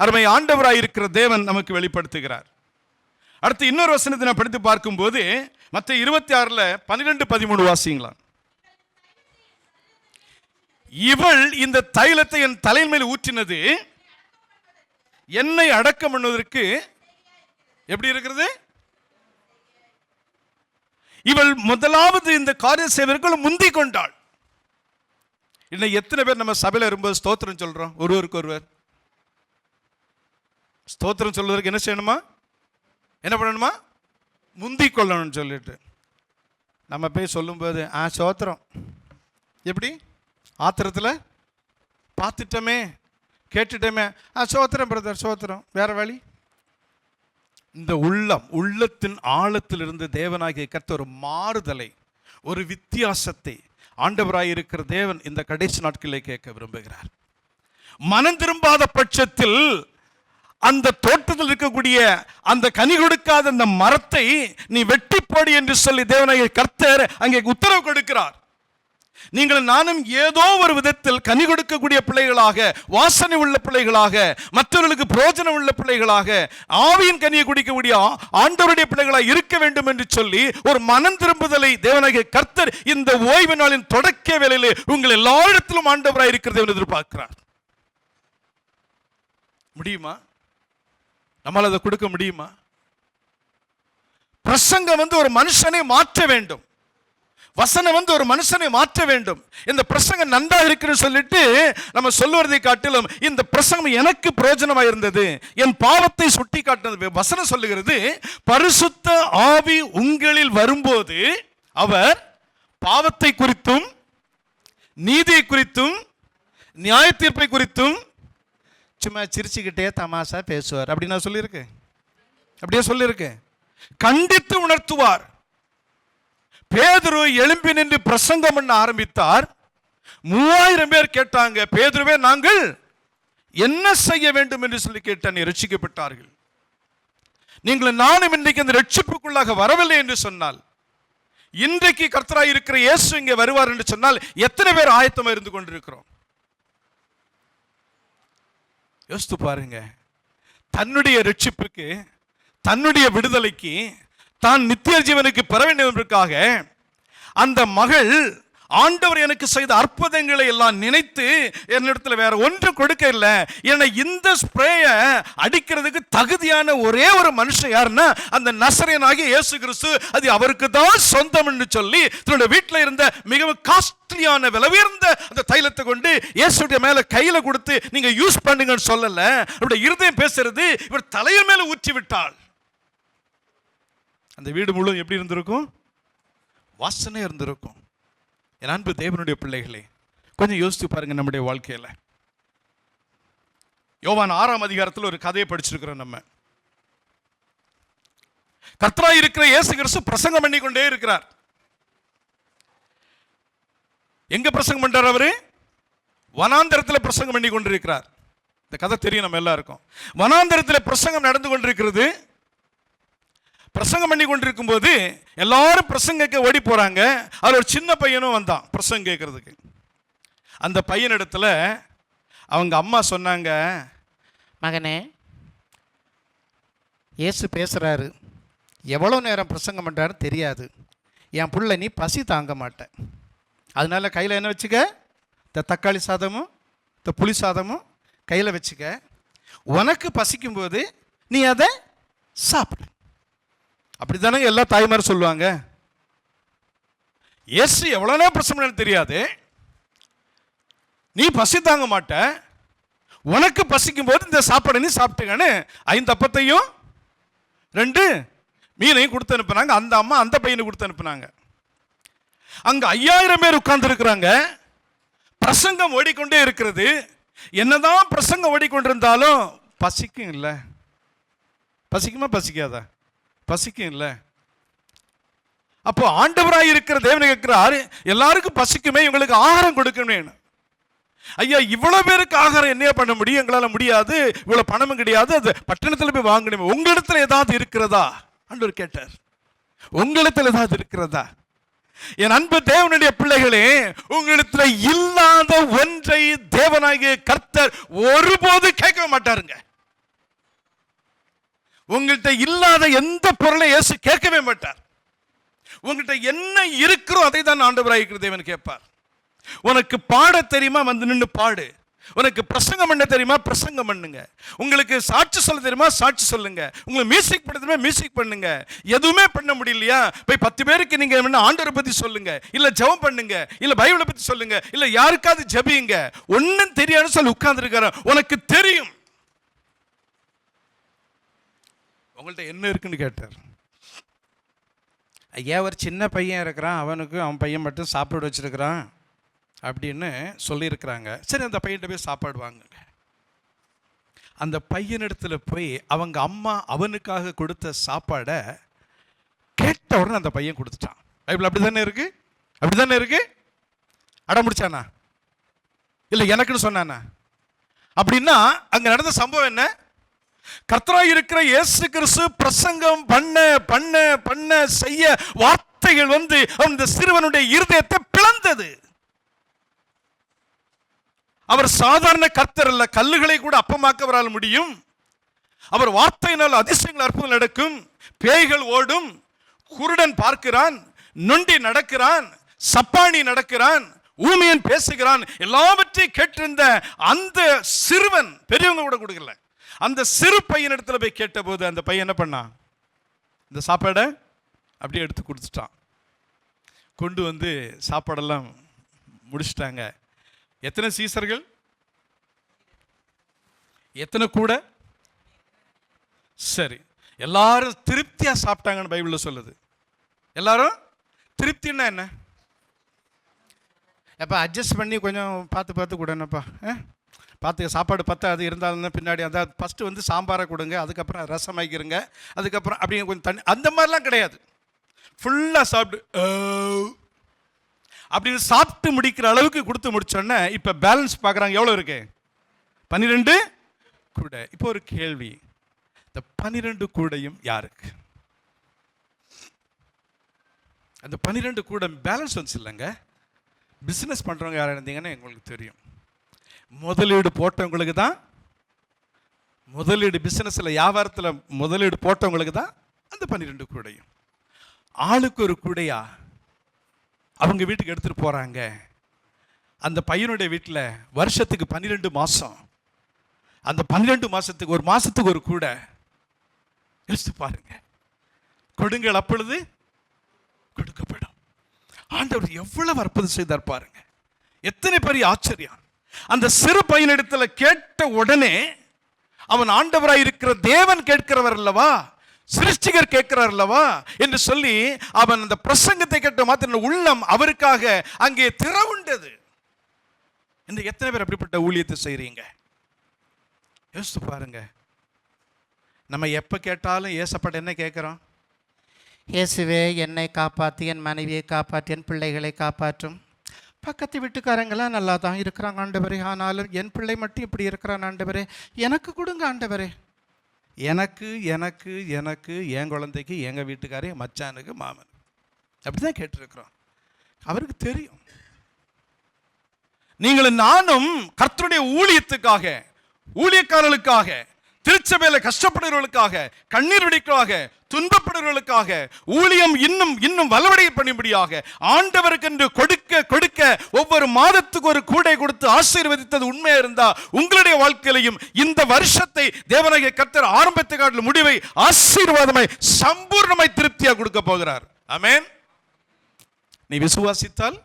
அருமை ஆண்டவராய் இருக்கிற தேவன் நமக்கு வெளிப்படுத்துகிறார். அடுத்து இன்னொரு வசனத்தை நான் படித்து பார்க்கும்போது மத்தேயு 26:12-13 வாசிங்களா. இவள் இந்த தைலத்தை என் தலையின் மேல் ஊற்றினது என்னை அடக்கம் பண்ணுவதற்கு எப்படி இருக்கிறது? இவள் முதலாவது இந்த காரியம் செய்வதற்கு முந்திக் கொண்டாள். இன்னைக்கு எத்தனை பேர் நம்ம சபையில் இருக்கும்போது ஸ்தோத்திரம் சொல்றோம்? ஒருவருக்கு ஒருவர் ஸ்தோத்திரம் சொல்வதற்கு என்ன செய்யணுமா? என்ன பண்ணணுமா? முந்திக் கொள்ளணும்னு சொல்லிட்டு நம்ம போய் சொல்லும்போது ஸ்தோத்திரம் எப்படி ஆத்திரத்தில் பார்த்துட்டோமே, கேட்டுட்டோமே, ஸ்தோத்திரம் பிரதர், ஸ்தோத்திரம், வேற வழி. இந்த உள்ளத்தின் ஆழத்தில் இருந்து தேவனாகிய கர்த்தர் ஒரு மாறுதலை, ஒரு வித்தியாசத்தை ஆண்டவராய் இருக்கிற தேவன் இந்த கடைசி நாட்களிலே கேட்க விரும்புகிறார். மனம் திரும்பாத பட்சத்தில் அந்த தோட்டத்தில் இருக்கக்கூடிய அந்த கனி கொடுக்காத அந்த மரத்தை நீ வெட்டி போடு என்று சொல்லி தேவனாகிய கர்த்தர் அங்கே உத்தரவு கொடுக்கிறார். நீங்கள் நானும் ஏதோ ஒரு விதத்தில் கனி கொடுக்கக்கூடிய பிள்ளைகளாக, வாசனை உள்ள பிள்ளைகளாக, மற்றவர்களுக்கு பிரயோஜனம் உள்ள பிள்ளைகளாக, ஆவியின் கனியை குடிக்கக்கூடிய ஆண்டவருடைய பிள்ளைகளாக இருக்க வேண்டும் என்று சொல்லி ஒரு மனம் திரும்புதலை தேவனாகிய கர்த்தர் இந்த ஓய்வு நாளின் தொடக்க வேளையிலே உங்கள் எல்லாரிடத்திலும் ஆண்டவராக இருக்கிறதை எதிர்பார்க்கிறார். முடியுமா? நம்மால் அதை கொடுக்க முடியுமா? பிரசங்கம் ஒரு மனுஷனை மாற்ற வேண்டும். வசனம் ஒரு மனுஷனை மாற்ற வேண்டும். இந்த பிரசங்கம் நன்றா இருக்குன்னு சொல்லிட்டு நம்ம சொல்லுவதை காட்டிலும் இந்த பிரசங்கம் எனக்கு பிரயோஜனமாக இருந்தது, என் பாவத்தை சுட்டி காட்டினது. வசனம் சொல்லுகிறது, பரிசுத்த ஆவி உங்களில் வரும்போது அவர் பாவத்தை குறித்தும் நீதியை குறித்தும் நியாய தீர்ப்பை குறித்தும் சும்மா சிரிச்சுக்கிட்டே தமாஷா பேசுவார். அப்படி நான் சொல்லியிருக்கேன், அப்படியே சொல்லியிருக்கேன். கண்டித்து உணர்த்துவார். பேதுரு எழும்பி நின்று பிரசங்கம் பண்ண ஆரம்பித்தார். 3000 பேர் கேட்டாங்க, பேதுருவே நாங்கள் என்ன செய்ய வேண்டும் என்று சொல்லி கேட்டான். ரட்சிக்கப்பட்டார்கள். நீங்கள் நானும் இன்றைக்கு அந்த ரட்சிப்புக்குள்ளாக வரவில்லை என்று சொன்னால், இன்றைக்கு கர்த்தராய் இருக்கிற இயேசு இங்கே வருவார் என்று சொன்னால் எத்தனை பேர் ஆயத்தமாக இருந்து கொண்டிருக்கிறோம்? யோசித்து பாருங்க. தன்னுடைய ரட்சிப்புக்கு, தன்னுடைய விடுதலைக்கு, தான் நித்திய ஜீவனுக்கு பெற வேண்டும் என்பதற்காக அந்த மகள் ஆண்டவர் எனக்கு செய்த அற்புதங்களை எல்லாம் நினைத்து என்னிடத்தில் வேற ஒன்றும் கொடுக்க இல்லை. என்னை இந்த ஸ்ப்ரேயை அடிக்கிறதுக்கு தகுதியான ஒரே ஒரு மனுஷன் யாருன்னா அந்த நசரேயனாகிய இயேசு கிறிஸ்து, அது அவருக்கு தான் சொந்தம் என்று சொல்லி தன்னுடைய வீட்டில் இருந்த மிகவும் காஸ்ட்லியான விலை உயர்ந்த அந்த தைலத்தை கொண்டு இயேசுடைய மேல கையில கொடுத்து நீங்க யூஸ் பண்ணுங்கன்னு சொல்லல. அவருடைய இருதயம் பேசுறது, இவர் தலையின் மேல ஊற்றி விட்டாள். அந்த வீடு முழுவதும் எப்படி இருந்திருக்கும்? வாசனை இருந்திருக்கும். என் அன்பு தேவனுடைய பிள்ளைகளே, கொஞ்சம் யோசித்து பாருங்க. நம்முடைய வாழ்க்கையில் யோவான் 6ஆம் அதிகாரத்தில் ஒரு கதையை படிச்சிருக்கிறோம். நம்ம கர்த்தராய் இருக்கிற இயேசு கிறிஸ்து பிரசங்கம் பண்ணி கொண்டே இருக்கிறார். எங்க பிரசங்கம் பண்றார்? அவரு வனாந்தரத்தில் பிரசங்கம் பண்ணி கொண்டிருக்கிறார். இந்த கதை தெரியும் நம்ம எல்லாருக்கும். வனாந்தரத்தில் பிரசங்கம் நடந்து கொண்டிருக்கிறது. பிரசங்கம் பண்ணி கொண்டிருக்கும் போது எல்லாரும் பிரசங்க ஓடி போறாங்க. அவர் ஒரு சின்ன பையனும் வந்தான் பிரசங்க கேட்கறதுக்கு. அந்த பையனிடத்துல அவங்க அம்மா சொன்னாங்க, மகனே, இயேசு பேசுறாரு, எவ்வளோ நேரம் பிரசங்கம் பண்றாரு தெரியாது, என் புள்ள நீ பசி தாங்க மாட்டேன், அதனால கையில் என்ன வச்சுக்க, இந்த தக்காளி சாதமும் இந்த புளி சாதமும் கையில் வச்சுக்க, உனக்கு பசிக்கும் போது நீ அதை சாப்பிடு. அப்படி தானே எல்லா தாய்மாரும் சொல்லுவாங்க. இயேசு எவ்வளோ நேரம் பிரசங்கம் தெரியாது, நீ பசி தாங்க மாட்ட, உனக்கு பசிக்கும் போது இந்த சாப்பாடு நீ சாப்பிட்டுங்கன்னு 5 அப்பத்தையும் 2 மீனையும் கொடுத்து அனுப்புனாங்க. அந்த அம்மா அந்த பையனுக்கு கொடுத்து அனுப்புனாங்க. அங்க 5000 பேர் உட்கார்ந்து இருக்கிறாங்க. பிரசங்கம் ஓடிக்கொண்டே இருக்கிறது. என்னதான் பிரசங்கம் ஓடிக்கொண்டிருந்தாலும் பசிக்கும் இல்லை. பசிக்குமா பசிக்காதா? பசிக்கும் இல்லை. அப்போ ஆண்டவராய் இருக்கிற தேவனை கேட்கிறார், எல்லாருக்கும் பசிக்குமே, இவங்களுக்கு ஆகாரம் கொடுக்கணும். ஐயா, இவ்வளவு பேருக்கு ஆகாரம் என்ன பண்ண முடியும்? எங்களால முடியாது, இவ்வளவு பணமும் கிடையாது, அது பட்டணத்தில் போய் வாங்கணுமே. உங்களிடத்துல ஏதாவது இருக்கிறதா? ஆண்டவர் கேட்டார், உங்களிடத்துல ஏதாவது இருக்கிறதா? என் அன்பு தேவனுடைய பிள்ளைகளே, உங்களிடத்துல இல்லாத ஒன்றை தேவனாகிய கர்த்தர் ஒருபோது கேட்க மாட்டாருங்க. உங்கள்கிட்ட இல்லாத எந்த பொருளை இயேசு கேட்கவே மாட்டார். உங்கள்கிட்ட என்ன இருக்கிறோ அதை தான் ஆண்டவராய் இருக்கிற தேவன் கேட்பார். உனக்கு பாட தெரியுமா? வந்து நின்று பாடு. உனக்கு பிரசங்கம் பண்ண தெரியுமா? பிரசங்கம் பண்ணுங்க. உங்களுக்கு சாட்சி சொல்ல தெரியுமா? சாட்சி சொல்லுங்க. உங்களுக்கு மியூசிக் பண்ண தெரியுமா? மியூசிக் பண்ணுங்க. எதுவுமே பண்ண முடியலையா? போய் 10 பேருக்கு நீங்க என்ன ஆண்டவரை பத்தி சொல்லுங்க, இல்ல ஜெபம் பண்ணுங்க, இல்ல பைபிளை பத்தி சொல்லுங்க, இல்ல யாருக்காவது ஜெபிங்க. ஒன்னும் தெரியாதுன்னு சொல்லி உட்கார்ந்து இருக்காரு. உனக்கு தெரியும். உங்கள்ட்ட என்ன இருக்குன்னு கேட்டார். ஐயா, ஒரு சின்ன பையன் இருக்கிறான், அவனுக்கு அவன் பையன் மட்டும் சாப்பாடு வச்சிருக்கிறான் அப்படின்னு சொல்லியிருக்கிறாங்க. சரி, அந்த பையன்கிட்ட போய் சாப்பாடு வாங்குங்க. அந்த பையனிடத்துல போய் அவங்க அம்மா அவனுக்காக கொடுத்த சாப்பாடை கேட்ட உடனே அந்த பையன் கொடுத்துட்டான். பைபிள் அப்படி தானே இருக்கு? அப்படி தானே இருக்கு? அடம் முடிச்சானா? இல்லை எனக்குன்னு சொன்னானா? அப்படின்னா அங்க நடந்த சம்பவம் என்ன? கர்த்தராய் இருக்கிற இயேசு கிறிஸ்து பிரசங்கம் பண்ண பண்ண பண்ண செய்ய வார்த்தைகள் வந்து அந்த சிறுவனுடைய இருதயத்தை பிளந்தது. அவர் சாதாரண கர்த்தர் அல்ல. கல்லுகளை கூட அப்பமாக்க அவரால் முடியும். அவர் வார்த்தையினால் அதிசயங்கள் அற்புதம் நடக்கும். பேய்கள் ஓடும், குருடன் பார்க்கிறான், நொண்டி நடக்கிறான், சப்பானி நடக்கிறான், ஊமையன் பேசுகிறான். எல்லாவற்றையும் கேட்டிருந்த அந்த சிறுவன், பெரியவங்க கூட கொடுக்கல, அந்த சிறு பையன் இடத்துல போய் கேட்ட போது அந்த பையன் என்ன பண்ணான்? இந்த சாப்பாடை அப்படியே எடுத்து கொடுத்துட்டான். கொண்டு வந்து சாப்பாடெல்லாம் முடிச்சிட்டாங்க. எத்தனை சீசர்கள்? எத்தனை கூட? சரி, எல்லாரும் திருப்தியா சாப்பிட்டாங்கன்னு பைபிள்ல சொல்லுது. எல்லாரும் திருப்தின்னா என்ன? எப்ப அட்ஜஸ்ட் பண்ணி கொஞ்சம் பார்த்து பார்த்து கொடுங்கப்பா, பார்த்து சாப்பாடு பத்தாது இருந்தாலும் பின்னாடி அதாவது ஃபஸ்ட்டு வந்து சாம்பாரை கொடுங்க, அதுக்கப்புறம் ரசம் ஆக்கிருங்க, அதுக்கப்புறம் அப்படியே கொஞ்சம் தண்ணி, அந்த மாதிரிலாம் கிடையாது. ஃபுல்லாக சாப்பிட்டு அப்படின்னு சாப்பிட்டு முடிக்கிற அளவுக்கு கொடுத்து முடிச்சோன்னே இப்போ பேலன்ஸ் பார்க்குறாங்க. எவ்வளோ இருக்கு? 12 கூடை. இப்போ ஒரு கேள்வி, இந்த 12 கூடையும் யாருக்கு? அந்த 12 கூடை பேலன்ஸ் வந்துச்சு இல்லைங்க. பிஸ்னஸ் பண்ணுறவங்க யாராக இருந்தீங்கன்னு எங்களுக்கு தெரியும். முதலீடு போட்டவங்களுக்கு தான், முதலீடு பிஸ்னஸில் வியாபாரத்தில் முதலீடு போட்டவங்களுக்கு தான் அந்த 12 கூடையும். ஆளுக்கு ஒரு கூடையா அவங்க வீட்டுக்கு எடுத்துகிட்டு போகிறாங்க. அந்த பையனுடைய வீட்டில் வருஷத்துக்கு 12 மாதம், அந்த 12 மாதத்துக்கு ஒரு மாதத்துக்கு ஒரு கூடை. யோசித்து பாருங்க. கொடுங்கள் அப்பொழுது கொடுக்கப்படும். ஆண்டவர் எவ்வளவு அற்புதம் செய்தார் பாருங்க. எத்தனை பெரிய ஆச்சரியம். அந்த சிறு பையனிடத்துல கேட்ட உடனே அவன் ஆண்டவராய் இருக்கிற தேவன் கேட்கிறவர் அல்லவா, சிருஷ்டிகர் கேட்கிறார் அல்லவா என்று சொல்லி அவன் அந்த பிரசங்கத்தை கேட்ட மாத்திர உள்ளம் அவருக்காக அங்கே திறவுண்டது. இந்த எத்தனை பேர் அப்படிப்பட்ட ஊழியத்தை செய்றீங்க? யோசித்து பாருங்க. நம்ம எப்ப கேட்டாலும் ஏசப்பட்ட என்ன கேட்கிறோம்? இயேசுவே, என்னை காப்பாற்றி, என் மனைவியை காப்பாற்றி, என் பிள்ளைகளை காப்பாற்றும். பக்கத்து வீட்டுக்காரங்களாம் நல்லா தான் இருக்கிறாங்க ஆண்டவரே, ஆனாலும் என் பிள்ளை மட்டும் இப்படி இருக்கிறான் ஆண்டவரே, எனக்கு கொடுங்க ஆண்டவரே. எனக்கு எனக்கு எனக்கு என் குழந்தைக்கு, எங்கள் வீட்டுக்காரே, மச்சானுக்கு, மாமன், அப்படி தான் கேட்டிருக்கிறோம். அவருக்கு தெரியும். நீங்களும் நானும் கர்த்தருடைய ஊழியத்துக்காக, ஊழியக்காரர்களுக்காக, திருச்சபையில் கஷ்டப்படுறவர்களுக்காக, கண்ணீர் வடிக்கிறவர்களுக்காக, துன்பப்படுறவர்களுக்காக, ஊழியம் இன்னும் இன்னும் வலுவடைய பண்ணும்படியாக ஆண்டவருக்கு என்று கொடுக்க கொடுக்க ஒவ்வொரு மாதத்துக்கு ஒரு கூடை கொடுத்து ஆசீர்வதித்தது உண்மையா இருந்தா உங்களுடைய வாழ்க்கையிலையும் இந்த வருஷத்தை தேவனாகிய கர்த்தர் ஆரம்பத்தை காட்டிலும் முடிவை ஆசீர்வாதமாய் சம்பூர்ணமாய் திருப்தியா கொடுக்க போகிறார். ஆமென். நீ விசுவாசித்தால்,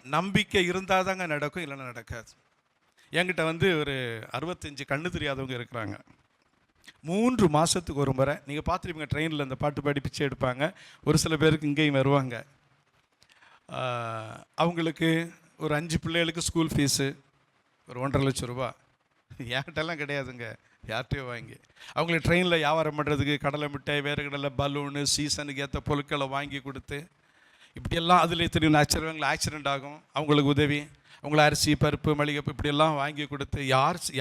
நம்பிக்கை இருந்தாதாங்க நடக்கும், இல்லைன்னா நடக்காது. என்கிட்ட வந்து ஒரு 65 கண்ணு தெரியாதவங்க இருக்கிறாங்க. 3 மாதத்துக்கு ஒரு முறை நீங்கள் பார்த்துருப்பீங்க, ட்ரெயினில் அந்த பாட்டு பாடி பிச்சை எடுப்பாங்க. ஒரு சில பேருக்கு இங்கேயும் வருவாங்க. அவங்களுக்கு ஒரு 5 பிள்ளைகளுக்கு ஸ்கூல் ஃபீஸு ஒரு 1.5 லட்சம் ரூபா. என்கிட்டலாம் கிடையாதுங்க, யார்கிட்டையோ வாங்கி அவங்களுக்கு ட்ரெயினில் வியாபாரம் பண்ணுறதுக்கு கடலை மிட்டாய், வேறு கடலை, பலூனு, சீசனுக்கு ஏற்ற பொருட்களை வாங்கி கொடுத்து, இப்படியெல்லாம் அதில் தெரியும் ஆக்சிடெண்ட் ஆகும், அவங்களுக்கு உதவி, அவங்கள அரிசி, பருப்பு, மளிகை இப்படியெல்லாம் வாங்கி கொடுத்து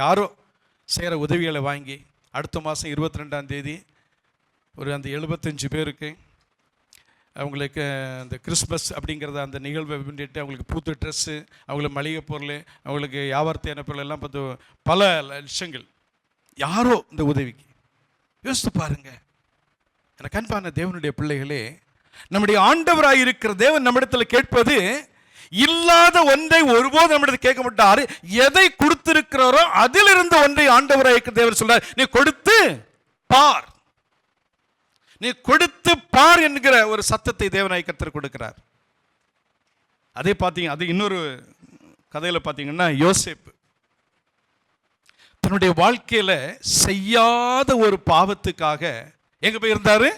யாரோ செய்கிற உதவிகளை வாங்கி அடுத்த மாதம் 22ஆம் தேதி ஒரு அந்த 75 பேருக்கு அவங்களுக்கு அந்த கிறிஸ்மஸ் அப்படிங்கிறத அந்த நிகழ்வை முன்னிட்டு அவங்களுக்கு புது ட்ரெஸ்ஸு, அவங்களுக்கு மளிகை பொருள், அவங்களுக்கு வியாபாரத்தை பொருள் எல்லாம் பார்த்து பல லட்சங்கள் யாரோ இந்த உதவிக்கு. யோசித்து பாருங்க. எனக்கு அன்பான தேவனுடைய பிள்ளைகளே, நம்முடைய ஆண்டவராக இருக்கிற தேவன் நம்மிடத்தில் கேட்பது இல்லாத ஒன்றை ஒருபோது நம்மிடத்தில் கேட்க மாட்டார். எதை கொடுத்திருக்கிறாரோ அதிலிருந்து ஒன்றை ஆண்டவராக இருக்கிற தேவன் சொல்றார், நீ கொடுத்து பார், நீ கொடுத்து பார் என்கிற ஒரு சத்தத்தை தேவனாய் கர்த்தர் கொடுக்கிறார். அதே பார்த்தீங்க, அது இன்னொரு கதையில் பார்த்தீங்கன்னா, யோசேப்பு தன்னுடைய வாழ்க்கையில் செய்யாத ஒரு பாவத்துக்காக எங்க போய் இருந்தாரு?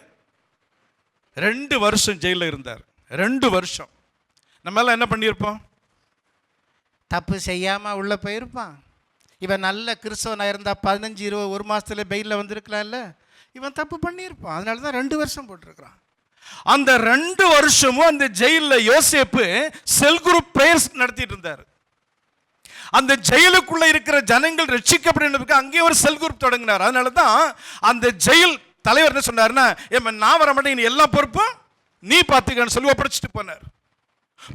2 வருஷம் ஜெயிலில் இருந்தார். 2 வருஷம். நம்ம எல்லாம் என்ன பண்ணியிருப்போம்? தப்பு செய்யாமல் உள்ளே போயிருப்பான். இவன் நல்ல கிறிஸ்தவனாக இருந்தால் 15, 20, 1 மாதத்துல பெயிலில் வந்திருக்கலாம்ல. இவன் தப்பு பண்ணியிருப்பான். அதனால தான் 2 வருஷம் போட்டிருக்கிறான். அந்த 2 வருஷமும் அந்த ஜெயிலில் யோசேப்பு செல் குரூப் பிரேயர்ஸ் நடத்திட்டு இருந்தார். அந்த ஜெயிலுக்குள்ள இருக்கிற ஜனங்கள் ரட்சிக்கப்படுறதுக்கு அங்கேயே ஒரு செல் குரூப் தொடங்கினார். அதனால தான் அந்த ஜெயில் தலைவர் என்ன சொன்னார்னா, நான் வர மாட்டேன், நீ எல்லா பொறுப்பும் நீ பார்த்துக்கன்னு சொல்லி ஒப்படைச்சிட்டு போனார்.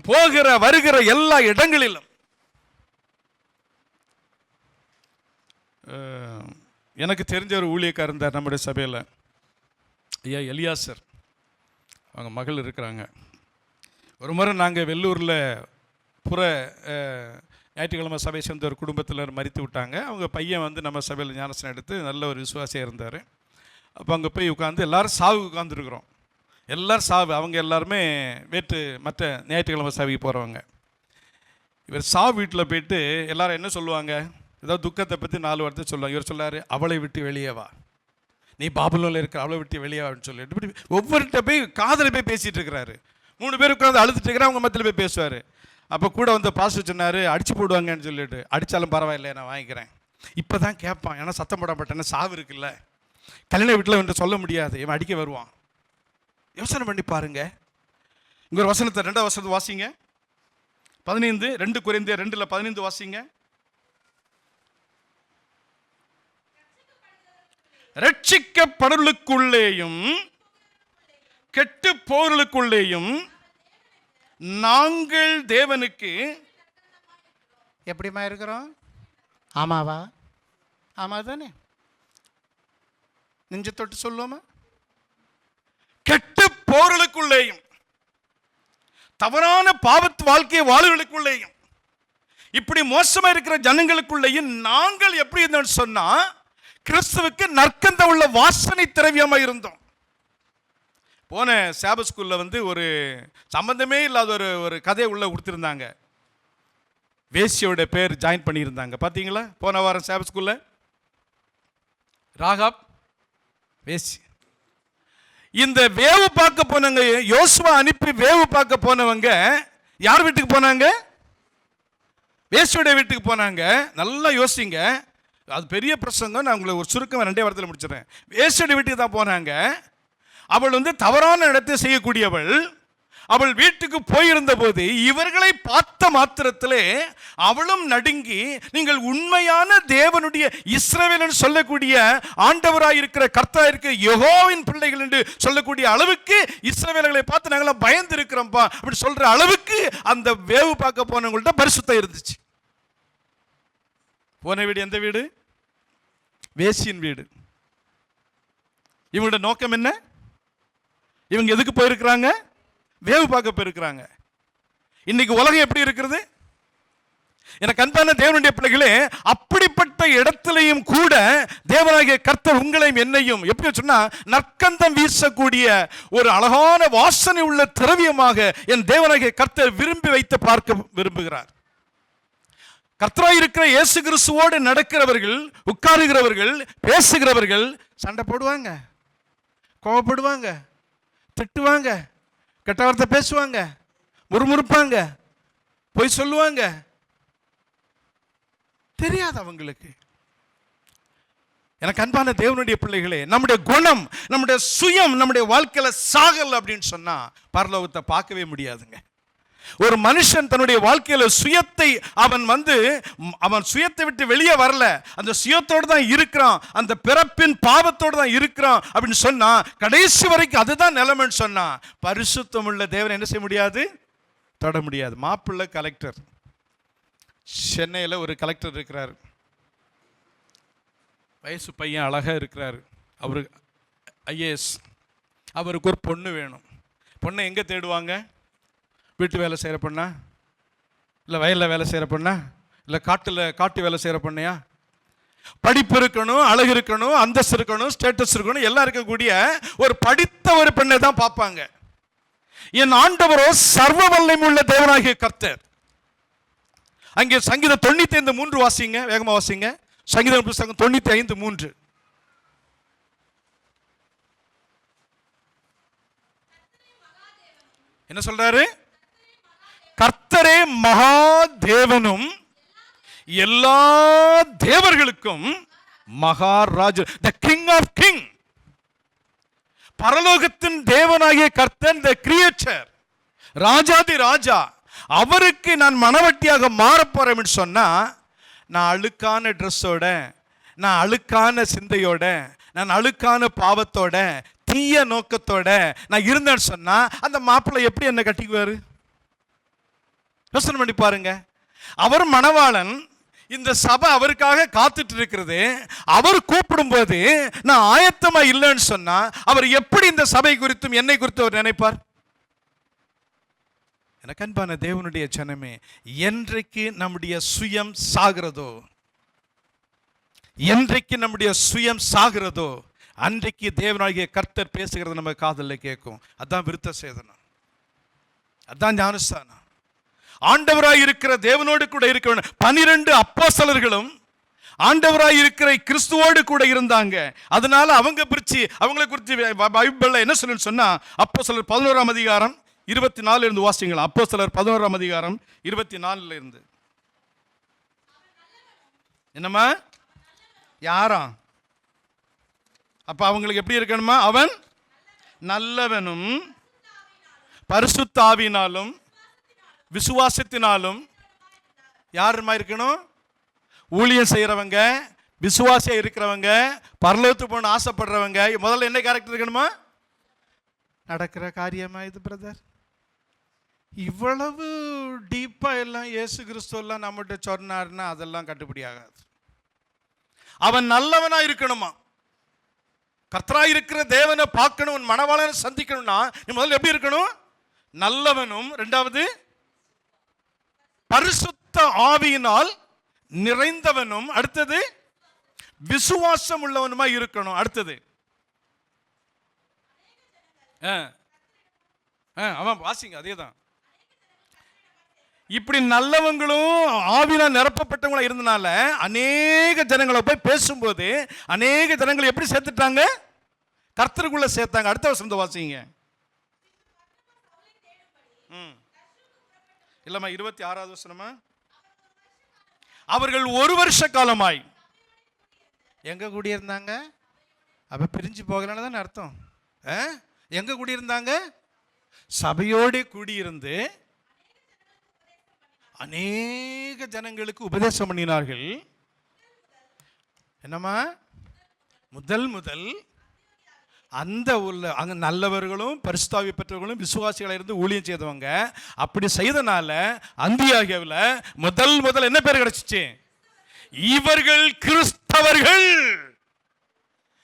போகிற வருகிற எல்லா இடங்களிலும் எனக்கு தெரிஞ்ச ஒரு ஊழியக்காரர் இருந்தார் நம்முடைய சபையில், ஐயா எலியாசர். அவங்க மகள் இருக்கிறாங்க. ஒரு முறை நாங்கள் வெள்ளூரில் புற ஞாயிற்றுக்கிழமை சபையை சேர்ந்த ஒரு குடும்பத்தில் மறித்து விட்டாங்க. அவங்க பையன் வந்து நம்ம சபையில் ஞானஸ்நானம் எடுத்து நல்ல ஒரு விசுவாசியாக இருந்தார். அப்போ அங்கே போய் உட்காந்து எல்லாரும் சாவுக்கு உட்காந்துருக்குறோம். எல்லோரும் சாவு. அவங்க எல்லாருமே மற்ற ஞாயிற்றுக்கிழமை சாவிக்கு போகிறவங்க. இவர் சாவு வீட்டில் போயிட்டு எல்லாரும் என்ன சொல்லுவாங்க, ஏதாவது துக்கத்தை பற்றி 4 வார்த்தை சொல்லுவாங்க. இவர் சொல்லார், அவளை விட்டு வெளியே வா, நீ பாபுலோனில் இருக்கிற அவளை விட்டு வெளியே வான்னு சொல்லிட்டு இப்படி ஒவ்வொருத்த போய் காதில் போய் பேசிகிட்டு இருக்கிறாரு. 3 பேர் உட்காந்து அழுதுட்டு இருக்கிற அவங்க மத்தியில் போய் பேசுவார். அப்போ கூட வந்து பாஸ்டர் சொன்னார், அடிச்சு போடுவாங்கன்னு சொல்லிட்டு. அடித்தாலும் பரவாயில்ல, நான் வாங்கிக்கிறேன். இப்போ தான் கேட்பான், ஏன்னா சத்தம் போட மாட்டேன்னா சாவு இருக்குல்ல, கல்யாண வீட்டில் வந்து சொல்ல முடியாது, இவன் அடிக்க வருவான். யோசனை பண்ணி பாருங்க. இங்கே ஒரு வசனத்தை 2ஆம் வசனத்தை வாசிங்க. 15 2 கொரிந்தியர் 2:15 வாசிங்க. ரட்சிக்கப்படுவதற்குள்ளேயும் கெட்டு போர்களுக்குள்ளேயும் நாங்கள் தேவனுக்கு எப்படிமா இருக்கிறோம்? ஆமாவா? ஆமா தானே? நெஞ்ச தொட்டு சொல்லுவோமா? கெட்டு போர்களுக்குள்ளேயும் தவறான பாவத்து வாழ்க்கையை வாழ்வுகளுக்குள்ளேயும் இப்படி மோசமா இருக்கிற ஜனங்களுக்குள்ளேயும் நாங்கள் எப்படி இருந்தோம்னு சொன்னா, கிறிஸ்துவுக்கு நற்கந்த உள்ள வாசனை திரவியமா இருந்தோம். போன சாபத் ஸ்கூல்ல வந்து ஒரு சம்பந்தமே இல்லாத ஒரு கதையை உள்ள கொடுத்துருந்தாங்க. வேசியோட பேர் ஜாயின் பண்ணியிருந்தாங்க. பார்த்தீங்களா? போன வாரம் சாபத் ஸ்கூல்ல ராகாப் வேசி. இந்த வேவு பார்க்க போனவங்க, யோசுவா அனுப்பி வேவு பார்க்க போனவங்க யார் வீட்டுக்கு போனாங்க? வேசியோட வீட்டுக்கு போனாங்க. நல்லா யோசிங்க, அது பெரிய பிரசங்கம். நான் உங்களை ஒரு சுருக்கம் 2 வாரத்தில் முடிச்சிடறேன். வேசியோட வீட்டுக்கு தான் போனாங்க. அவள் வந்து தவறான இடத்தை செய்யக்கூடியவள். அவள் வீட்டுக்கு போயிருந்த போது இவர்களை பார்த்த மாத்திரத்திலே அவளும் நடுங்கி, நீங்கள் உண்மையான தேவனுடைய இஸ்ரவேல் சொல்லக்கூடிய ஆண்டவராய் இருக்கிற கர்த்தராய் இருக்கிற யெகோவாவின் பிள்ளைகள் என்று சொல்லக்கூடிய அளவுக்கு இஸ்ரவேலர்களை பார்த்து நாங்களாம் பயந்து இருக்கிறோம்ப்பா அப்படி சொல்ற அளவுக்கு அந்த வேவு பார்க்க போனவங்கள்ட்ட பரிசுத்தம் இருந்துச்சு. போன வீடு எந்த வீடு? வேசியின் வீடு. இவங்களோட நோக்கம் என்ன? இவங்க எதுக்கு போயிருக்கிறாங்க? வேவு பார்க்க போயிருக்கிறாங்க. இன்னைக்கு உலகம் எப்படி இருக்கிறது? எனக்கு அன்பான தேவனுடைய பிள்ளைகளே, அப்படிப்பட்ட இடத்திலையும் கூட தேவனாகிய கர்த்தர் உங்களையும் என்னையும் எப்படி சொன்னா, நற்கந்தம் வீசக்கூடிய ஒரு அழகான வாசனை உள்ள திரவியமாக என் தேவனாகிய கர்த்தர் விரும்பி வைத்து பார்க்க விரும்புகிறார். கர்த்தராய் இருக்கிற இயேசு கிறிஸ்துவோடு நடக்கிறவர்கள், உட்காருகிறவர்கள், பேசுகிறவர்கள் சண்டை போடுவாங்க, கோவப்படுவாங்க, திட்டுவாங்க, கெட்ட வார்த்தை பேசுவாங்க, முறுமுறுப்பாங்க, பொய் சொல்லுவாங்க. தெரியாது அவங்களுக்கு. எனக்கு அன்பான தேவனுடைய பிள்ளைகளே, நம்முடைய குணம், நம்முடைய சுயம் நம்முடைய வாழ்க்கையில சாகல் அப்படின்னு சொன்னா பரலோகத்தை பார்க்கவே முடியாதுங்க. ஒரு மனுஷன் தன்னுடைய வாழ்க்கையில சுயத்தை அவன் சுயத்தை விட்டு வெளியே வரல, அந்த சுயத்தோடு தான் இருக்கிறான், அந்த பிறப்பின் பாவத்தோடு தான் இருக்கிறான் அப்படின்னு சொன்னா கடைசி வரைக்கும் அதுதான் நிலைமைன்னு சொன்னா பரிசுத்தம் உள்ள தேவன் என்ன செய்ய முடியாது? தொட முடியாது. மாப்பிள்ளை கலெக்டர், சென்னையில் ஒரு கலெக்டர் இருக்கிறார். வயசு பையன் அழகா இருக்கிறார். அவரு ஐஏஎஸ். அவருக்கு ஒரு பொண்ணு வேணும். பொண்ணை எங்கே தேடுவாங்க? வீட்டு வேலை செய்கிற பொண்ணா, இல்லை வயலில் வேலை செய்கிற பொண்ணா, இல்லை காட்டு வேலை செய்கிற பொண்ணையா? படிப்பு இருக்கணும், அழகு இருக்கணும், அந்தஸ்து இருக்கணும், ஸ்டேட்டஸ் இருக்கணும், எல்லாம் இருக்கக்கூடிய ஒரு படித்த ஒரு பெண்ணை தான் பார்ப்பாங்க. என் ஆண்டவரோ சர்வ வல்லமை உள்ள தேவனாகிய கர்த்தர். அங்கே சங்கீதம் 95:3 வாசிங்க, வேகமாக வாசிங்க. சங்கீதம் புத்தகம் 95:3. என்ன சொல்றாரு? கர்த்தரே மகாதேவனும் எல்லா தேவர்களுக்கும் மகாராஜா, த கிங் ஆஃப் கிங். பரலோகத்தின் தேவனாகிய கர்த்தர், த கிரியேட்டர், ராஜாதி ராஜா. அவருக்கு நான் மனவட்டியாக மாறப்போறேன் சொன்னா, நான் அழுக்கான ட்ரெஸ்ஸோட, நான் அழுக்கான சிந்தையோட, நான் அழுக்கான பாவத்தோட, தீய நோக்கத்தோட நான் இருந்தேன்னு சொன்னா அந்த மாப்பிள்ளை எப்படி என்ன கட்டிக்குவாரு? யோசனை பண்ணி பாருங்க. அவர் மணவாளன், இந்த சபை அவருக்காக காத்துட்டு இருக்கிறது. அவர் கூப்பிடும் போது நான் ஆயத்தமா இல்லைன்னு சொன்னா அவர் எப்படி இந்த சபை குறித்தும் என்னை குறித்தும் அவர் நினைப்பார்? எனக்கு அன்பான தேவனுடைய ஜனமே, என்றைக்கு நம்முடைய சுயம் சாகிறதோ, என்றைக்கு நம்முடைய சுயம் சாகிறதோ அன்றைக்கு தேவனாகிய கர்த்தர் பேசுகிறது நம்ம காதலில் கேட்கும். அதான் விருத்த சேதனம், அதான் ஞானஸ்தானம். ஆண்டவராய் இருக்கிற தேவனோடு கூட இருக்க 12 அப்போஸ்தலர்களும் ஆண்டவராய் இருக்கிற கிறிஸ்துவோடு கூட இருந்தாங்க. அதனால அவங்க அவங்களை குறித்து பைபிள்ல என்ன சொல்லு சொன்னா, அப்போஸ்தலர் 11ஆம் அதிகாரம் 24 இருந்து வாசிங்களா. அப்போஸ்தலர் 11ஆம் அதிகாரம் 24 இருந்து. என்னம்மா? யாராம்? அப்ப அவங்களுக்கு எப்படி இருக்கணுமா? அவன் நல்லவனும் பரிசுத்த ஆவியினாலும் விசுவாசத்தினாலும் யாருமா இருக்கணும்? ஊழியம் செய்யறவங்க, விசுவாசியா இருக்கிறவங்க, பரலோகத்துக்கு போகணும்னு ஆசைப்படுறவங்க. முதல்ல என்ன கேரக்டர் இருக்கணுமா? நடக்கிற காரியமா இது பிரதர்? இவ்வளவு டீப்பா எல்லாம் இயேசு கிறிஸ்து எல்லாம் நம்மகிட்ட சொன்னார்னா அதெல்லாம் கட்டுப்படி ஆகாது. அவன் நல்லவனா இருக்கணுமா? கர்த்தராய் இருக்கிற தேவனை பார்க்கணும், மணவாளனை சந்திக்கணும்னா நீ முதல்ல எப்படி இருக்கணும்? நல்லவனும், இரண்டாவது பரிசுத்த ஆவியினால் நிறைந்தவனும், அடுத்தது விசுவாசம் உள்ளவனுமா இருக்கணும். அடுத்தது அவன் வாசிங்க, அதேதான். இப்படி நல்லவங்களும் ஆவியினால் நிரப்பப்பட்டவங்களா இருந்தனால அநேக ஜனங்களை போய் பேசும்போது அநேக ஜனங்களை எப்படி சேர்த்துட்டாங்க? கர்த்தருக்குள்ள சேர்த்தாங்க. அடுத்த வசனத்தை வாசிங்க. இல்லம்மா, 26வது வசனமா? அவர்கள் 1 வருஷ காலமாய் எங்க கூடியிருந்தாங்க? அப்ப பிரிஞ்சு போகலன்னு தானே அர்த்தம். எங்க கூடியிருந்தாங்க? சபையோடு கூடியிருந்து அநேக ஜனங்களுக்கு உபதேசம் பண்ணினார்கள். என்னம்மா? முதல் அந்த அங்க நல்லவர்களும் பரிசுத்தாவி பெற்றவர்களும் விசுவாசிகளை இருந்து ஊழியம் செய்தவங்க. அப்படி செய்தனால அந்தியோகியாவில் முதல் என்ன பேர் கிடைச்சிச்சு? இவர்கள் கிறிஸ்தவர்கள்.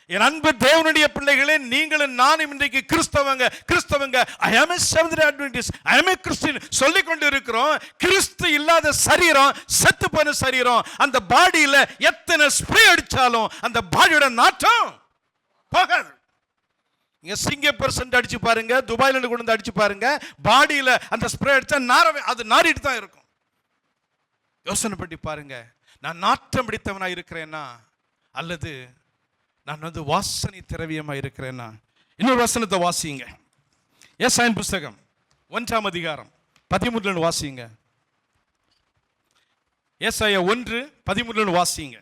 என் அன்பு தேவனுடைய பிள்ளைகளே, நீங்களும் நானும் இன்றைக்கு கிறிஸ்தவங்க I am a Seventh-day Adventist, I am a Christian சொல்லிக் கொண்டு இருக்கிறோம். கிறிஸ்து இல்லாத சரீரம், செத்து போன சரீரம். அந்த பாடியில எத்தனை ஸ்ப்ரே அடிச்சாலும் அந்த பாடியோட நாற்றம் போகாது. இங்க சிங்கப்பூர் சென்ட் அடிச்சு பாருங்க, துபாயில இருந்து கொண்டு வந்து அடிச்சு பாருங்க, பாடியில அந்த ஸ்ப்ரே அடிச்சா அது நாறிட்டு தான் இருக்கும். யோசனை பண்ணி பாருங்க. நான் நாற்றம் பிடித்தவனாக இருக்கிறேன்னா அல்லது நான் வந்து வாசனை திரவியமாக இருக்கிறேன்னா? இன்னொரு வசனத்தை வாசிங்க. ஏசாயாவின் புஸ்தகம் 1ஆம் அதிகாரம் 13 வாசிங்க. ஏசாயா 1:13 வாசிங்க.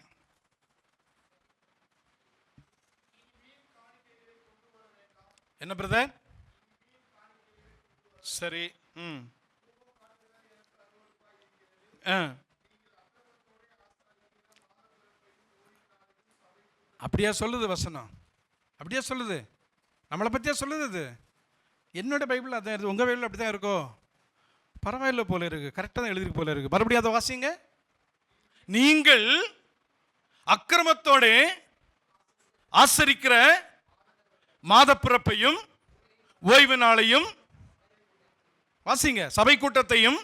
என்ன பிரதர்? சரி. அப்படியா சொல்லுது வசனம்? அப்படியா சொல்லுது? நம்மளை பற்றியா சொல்லுது? அது என்னோட பைபிள் அதான் இருக்குது. உங்கள் பைபிள் அப்படி தான் இருக்கோ? பரவாயில்ல போல இருக்கு, கரெக்டாக தான் எழுதிருக்கு போல இருக்கு. மறுபடியும் அதை வாசிங்க. நீங்கள் அக்கிரமத்தோட ஆசரிக்கிற மாதப்பிறப்பையும் ஓய்வு நாளையும் வாசிங்க, சபை கூட்டத்தையும்.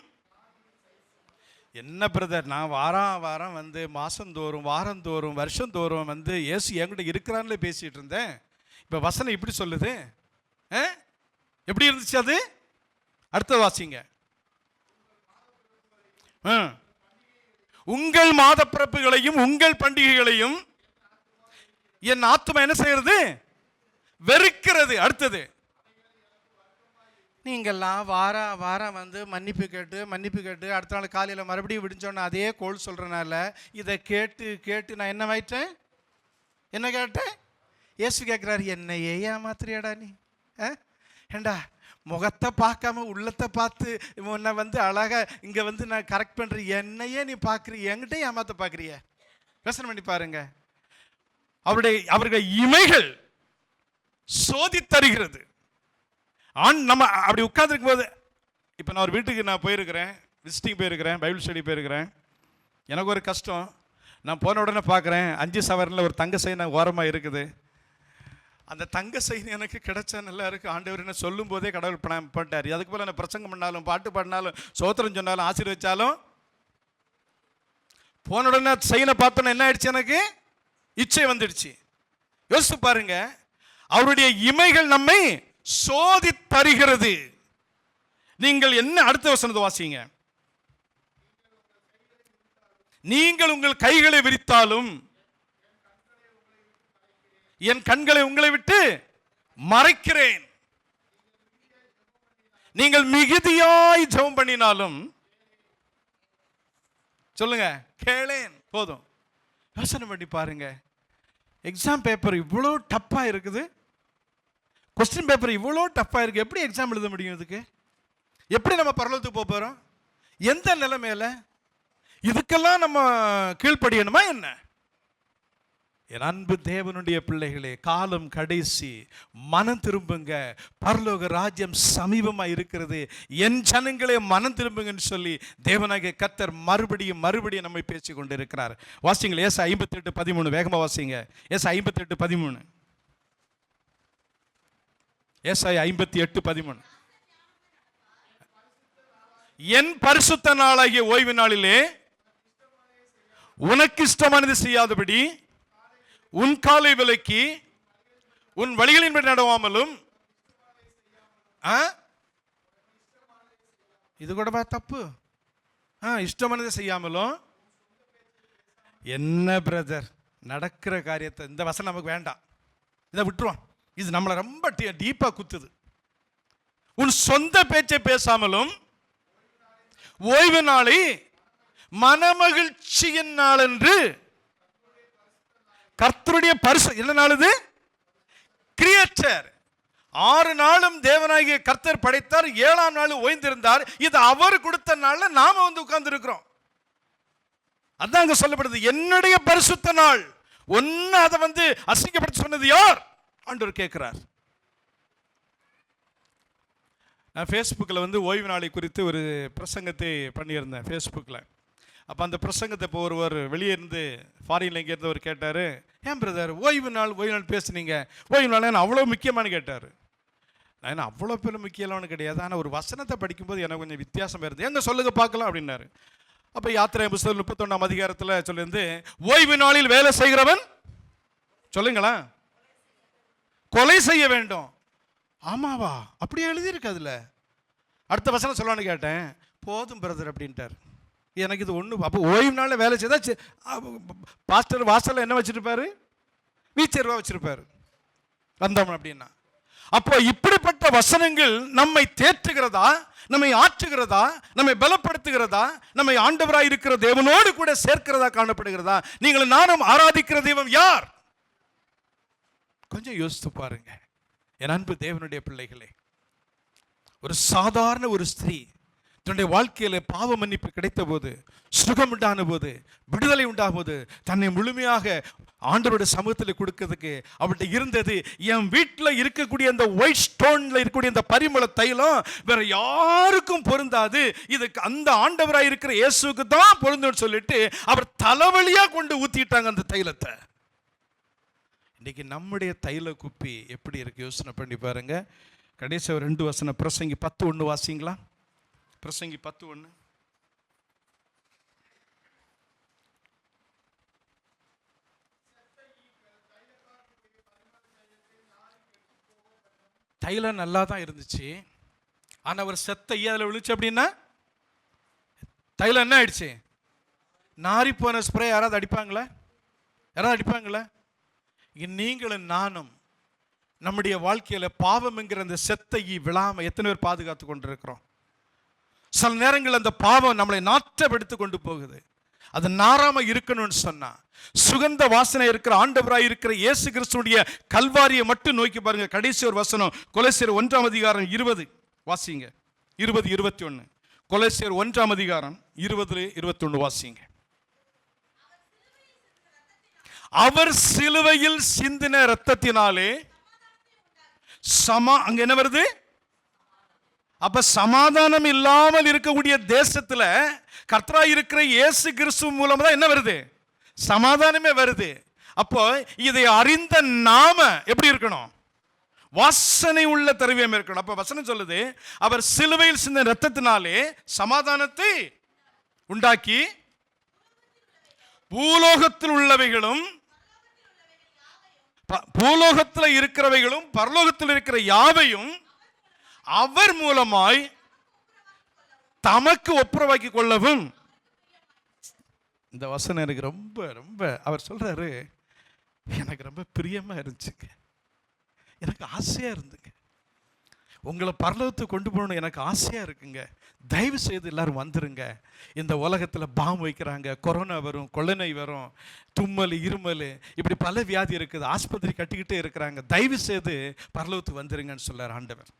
என்ன பிரதர், நான் வாரம் வந்து மாசந்தோறும் வாரந்தோறும் வருஷந்தோறும் வந்து இயேசு என்கிட்ட இருக்கிறான்னு பேசிட்டு இருந்தேன். இப்போ வசனம் இப்படி சொல்லுது. எப்படி இருந்துச்சு அது? அடுத்த வாசிங்க. உங்கள் மாத பிறப்புகளையும் உங்கள் பண்டிகைகளையும் என் ஆத்துமா என்ன செய்யறது? வெறுக்கிறது. அடுத்தது, நீங்கள்லாம் வாரம் வந்து மன்னிப்பு கேட்டு அடுத்த நாள் காலையில் மறுபடியும் விடிஞ்சோன்னா அதே கோல் சொல்கிறனால இதை கேட்டு நான் என்ன ஆயிட்டேன்? என்ன கேட்டேன்? இயேசு கேட்குறாரு, என்னையே ஏமாத்துறியாடா நீ? ஏண்டா முகத்தை பார்க்காம உள்ளத்தை பார்த்து உன்னை வந்து அழகா இங்கே வந்து நான் கரெக்ட் பண்ணுறேன், என்னையே நீ பார்க்குறிய, என்கிட்ட ஏமாத்த பார்க்குறிய? யோசனை பண்ணி பாருங்க. அவருடைய இமைகள் சோதி தருகிறது. நம்ம அப்படி உட்கார்ந்துருக்கும் போது, இப்போ நான் ஒரு வீட்டுக்கு நான் போயிருக்கிறேன், விசிட்டிங் போயிருக்கிறேன், பைபிள் ஸ்டடி போயிருக்கிறேன். எனக்கு ஒரு கஷ்டம். நான் போன உடனே பார்க்குறேன் 5 சவரனில் ஒரு தங்க செயின் ஓரமாக இருக்குது. அந்த தங்க செயின் எனக்கு கிடைச்சா நல்லா இருக்குது. ஆண்டவர் என்ன சொல்லும் போதே கடவுள் பண்ணிட்டார். அதுக்கு போல நான் பிரசங்கம் பண்ணாலும் பாட்டு பாடினாலும் சோத்திரம் சொன்னாலும் ஆசீர்வதிச்சாலும் போன உடனே செயினை பார்த்தோன்னா என்ன ஆயிடுச்சு? எனக்கு இச்சை வந்துடுச்சு. யோசிச்சு பாருங்க, அவருடைய இமைகள் நம்மை சோதி தருகிறது. நீங்கள் என்ன? அடுத்த வசனத்தை வாசிங்க. நீங்கள் உங்கள் கைகளை விரித்தாலும் என் கண்களை உங்களை விட்டு மறைக்கிறேன். நீங்கள் மிகுதியாய் ஜெபம் பண்ணினாலும் சொல்லுங்க கேளேன். போதும். யோசனை பண்ணி பாருங்க. எக்ஸாம் பேப்பர் இவ்வளோ டப்பா இருக்குது, கொஸ்டின் பேப்பர் இவ்வளோ டஃப்பாக இருக்குது. எப்படி எக்ஸாம் எழுத முடியும்? இதுக்கு எப்படி நம்ம பரலோகத்துக்கு போக போகிறோம்? எந்த நிலைமையில? இதுக்கெல்லாம் நம்ம கீழ்ப்படியணுமா என்ன? என் அன்பு தேவனுடைய பிள்ளைகளே, காலம் கடைசி. மனம் திரும்புங்க, பரலோக ராஜ்யம் சமீபமாக இருக்கிறது. என் ஜனங்களே மனம் திரும்புங்கன்னு சொல்லி தேவனாகிய கர்த்தர் மறுபடியும் நம்மை பேசி கொண்டு இருக்கிறார். வாசிங்களா ஏசாயா 58:13. வேகமாக வாசிங்க. ஏசாயா 58:13. ஏசாயா 58:13. என் பரிசுத்த நாளாகிய ஓய்வு நாளிலே உனக்கு இஷ்டமானது செய்யாதபடி உன் காலை விலக்கி உன் வழிகளின்படி நடவாமலும். இது கூட தப்பு. இஷ்டமானது செய்யாமலும். என்ன பிரதர், நடக்கிற காரியத்தை இந்த வசனம் நமக்கு வேண்டாம், இதை விட்டுருவோம். இது நம்மளை ரொம்ப டீப்பா குத்துது. உன் சொந்த பேச்சை பேசாமலும் ஓய்வு நாளை மனமகிழ்ச்சியின் நாள் என்று கர்த்தருடைய பரிசு. என்ன நாள் இது? கிரியேட்டர். 6 நாளும் தேவனாகிய கர்த்தர் படைத்தார், 7ஆம் நாள் ஓய்ந்திருந்தார். இது அவர் கொடுத்த நாள்ல நாம வந்து உட்கார்ந்து இருக்கிறோம். அதான் அங்க சொல்லப்படுது, என்னுடைய பரிசுத்த நாள். ஒன்னு அதை வந்து அசிங்கப்படுத்தி சொன்னது யார்? ஆண்டவர் கேட்கிறார். நான் ஃபேஸ்புக்கில் வந்து ஓய்வு நாளை குறித்து ஒரு பிரசங்கத்தை பண்ணியிருந்தேன் ஃபேஸ்புக்கில். அப்போ அந்த பிரசங்கத்தை இப்போ ஒருவர் வெளியே இருந்து ஃபாரின்ல இங்கேருந்து அவர் கேட்டார், ஏன் பிரதர் ஓய்வு நாள் பேசுனீங்க, ஓய்வு நாள் என்ன அவ்வளோ முக்கியமானு கேட்டார். நான் என்ன அவ்வளோ பேர் முக்கியமானு கிடையாது, ஆனால் ஒரு வசனத்தை படிக்கும்போது எனக்கு கொஞ்சம் வித்தியாசம் இருந்தது. எங்கே சொல்லுங்க பார்க்கலாம் அப்படின்னாரு. அப்போ யாத்திரை புஸ்தகம் 31ஆம் அதிகாரத்தில் சொல்லியிருந்து, ஓய்வு நாளில் வேலை செய்கிறவன் சொல்லுங்களா கொலை செய்ய வேண்டும். ஆமாவா? அப்படியே எழுதியிருக்கு அதில். அடுத்த வசனம் சொல்லலான்னு கேட்டேன். போதும் பிரதர் அப்படின்ட்டார். எனக்கு இது ஒன்று. அப்போ ஓய்வு நாளில் வேலை செய்தா பாஸ்டர் வாசலில் என்ன வச்சுருப்பாரு? வீச்சர்வா வச்சுருப்பாரு வந்தோம் அப்படின்னா. அப்போ இப்படிப்பட்ட வசனங்கள் நம்மை தேற்றுகிறதா, நம்மை ஆற்றுகிறதா, நம்மை பலப்படுத்துகிறதா, நம்மை ஆண்டவராய் இருக்கிற தேவனோடு கூட சேர்க்கிறதா காணப்படுகிறதா? நீங்கள் நானும் ஆராதிக்கிற தெய்வம் யார்? கொஞ்சம் யோசித்து பாருங்க என் அன்பு தேவனுடைய பிள்ளைகளே. ஒரு சாதாரண ஒரு ஸ்திரீ தன்னுடைய வாழ்க்கையில பாவ மன்னிப்பு கிடைத்த போது, சுகம் உண்டான போது, விடுதலை உண்டான போது, தன்னை முழுமையாக ஆண்டவருடைய சமூகத்தில் கொடுக்கிறதுக்கு அவள்கிட்ட இருந்தது என் வீட்டில் இருக்கக்கூடிய அந்த ஒயிட் ஸ்டோன்ல இருக்கக்கூடிய அந்த பரிமள தைலம் வேற யாருக்கும் பொருந்தாது, இதுக்கு அந்த ஆண்டவராக இருக்கிற இயேசுக்கு தான் பொருந்துன்னு சொல்லிட்டு அவர் தலைவலியா கொண்டு ஊத்திட்டாங்க அந்த தைலத்தை. இன்னைக்கு நம்முடைய தைல குப்பி எப்படி இருக்கு யோசனை பண்ணி பாருங்க. கடைசி 2 வசனம் பிரசங்கி 10:1 வாசிங்களா? பிரசங்கி 10:1. தைலம் நல்லா தான் இருந்துச்சு, ஆனால் ஒரு செத்த அதில் விழுச்சு அப்படின்னா தைலம் என்ன ஆயிடுச்சு? நாரி போன ஸ்ப்ரே யாராவது அடிப்பாங்களா? யாராவது அடிப்பாங்களா? நீங்களும் நானும் நம்முடைய வாழ்க்கையில் பாவம் என்கிற அந்த செத்த விழாம எத்தனை பேர் பாதுகாத்து கொண்டிருக்கிறோம்? சில நேரங்கள் அந்த பாவம் நம்மளை நாற்றப்படுத்தி கொண்டு போகுது. அது நாராம இருக்கணும்னு சொன்னா சுகந்த வாசனை இருக்கிற ஆண்டவராய் இருக்கிற இயேசு கிறிஸ்துடைய கல்வாரியை மட்டும் நோக்கி பாருங்க. கடைசி ஒரு வசனம் கொலோசியர் 1:20 வாசிங்க. 20:21 கொலோசியர் 1:20-21 வாசிங்க. அவர் சிலுவையில் சிந்தின இரத்தத்தினாலே அங்க என்ன வருது? அப்ப சமாதானம் இல்லாமல் இருக்கக்கூடிய தேசத்துல கர்த்தராய் இருக்கிற இயேசு கிறிஸ்து மூலமா தான் என்ன வருது? சமாதானமே வருது. அப்போ இதை அறிந்த நாம எப்படி இருக்கணும்? வாசனை உள்ள திரவியம் இருக்கணும். அப்ப வசனம் சொல்லுது, அவர் சிலுவையில் சிந்தின இரத்தத்தினாலே சமாதானத்தை உண்டாக்கி பூலோகத்தில் உள்ளவைகளும் பூலோகத்தில் இருக்கிறவைகளும் பரலோகத்தில் இருக்கிற யாவையும் அவர் மூலமாய் தமக்கு ஒப்புரவாக்கி கொள்ளவும். இந்த வசனம் எனக்கு ரொம்ப ரொம்ப அவர் சொல்றாரு, எனக்கு ரொம்ப பிரியமா இருந்துச்சுங்க, எனக்கு ஆசையா இருந்துங்க, உங்களை பரலோகத்துக்கு கொண்டு போகணும் எனக்கு ஆசையா இருக்குங்க, தயவு செய்து எல்லாரும் வந்துருங்க. இந்த உலகத்தில் பாம் வைக்கிறாங்க, கொரோனா வரும், கொள்ளை வரும், தும்மல் இருமல் இப்படி பல வியாதி இருக்குது, ஆஸ்பத்திரி கட்டிக்கிட்டே இருக்கிறாங்க, தயவு செய்து பரலோகத்துக்கு வந்துருங்கன்னு சொல்றார் ஆண்டவர்.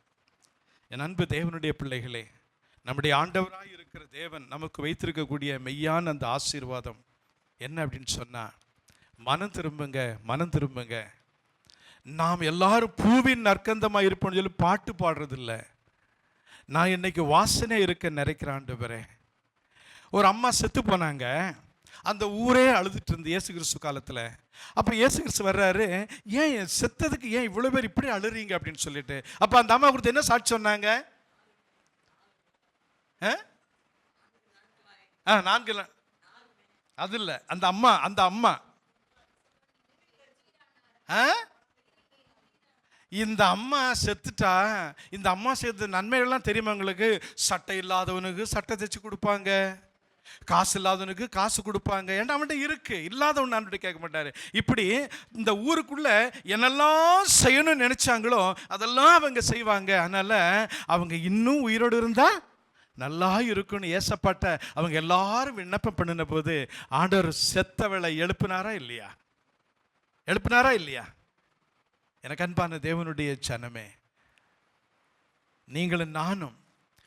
என் அன்பு தேவனுடைய பிள்ளைகளே, நம்முடைய ஆண்டவராய் இருக்கிற தேவன் நமக்கு வைத்திருக்கக்கூடிய மெய்யான அந்த ஆசீர்வாதம் என்ன அப்படின்னு சொன்னா, மனம் திரும்புங்க, மனம் திரும்புங்க. நாம் எல்லாரும் பூவின் நற்கந்தமாக இருப்போம்னு சொல்லி பாட்டு பாடுறதில்லை. நான் இன்னைக்கு வாசனை இருக்க நினைக்கிறேன் ஆண்டவரே. ஒரு அம்மா செத்து போனாங்க, அந்த ஊரே அழுதுட்டு இருந்து இயேசு கிறிஸ்து காலத்தில். அப்போ இயேசு கிறிஸ்து வர்றாரு, ஏன் செத்ததுக்கு ஏன் இவ்வளோ பேர் இப்படி அழுறீங்க அப்படின்னு சொல்லிட்டு. அப்போ அந்த அம்மா கொடுத்து என்ன சாட்சி சொன்னாங்க? 4 அது இல்லை, அந்த அம்மா இந்த அம்மா செத்துட்டா, இந்த அம்மா செய்த நன்மைகள்லாம் தெரியுமா உங்களுக்கு? சட்டை இல்லாதவனுக்கு சட்டை தைச்சு கொடுப்பாங்க, காசு இல்லாதவனுக்கு காசு கொடுப்பாங்க. ஏன்னா அவன்கிட்ட இருக்கு, இல்லாதவன் அவன்கிட்ட கேட்க மாட்டாரு. இப்படி இந்த ஊருக்குள்ள என்னெல்லாம் செய்யணும்னு நினைச்சாங்களோ அதெல்லாம் அவங்க செய்வாங்க. அதனால அவங்க இன்னும் உயிரோடு இருந்தா நல்லா இருக்குன்னு ஏசப்பட்ட அவங்க எல்லாரும் விண்ணப்பம் பண்ணின போது ஆண்டவர் செத்தவளை எழுப்பினாரா இல்லையா? எழுப்பினாரா இல்லையா? எனக்கு அன்பான தேவனுடைய ஜனமே, நீங்களும் நானும்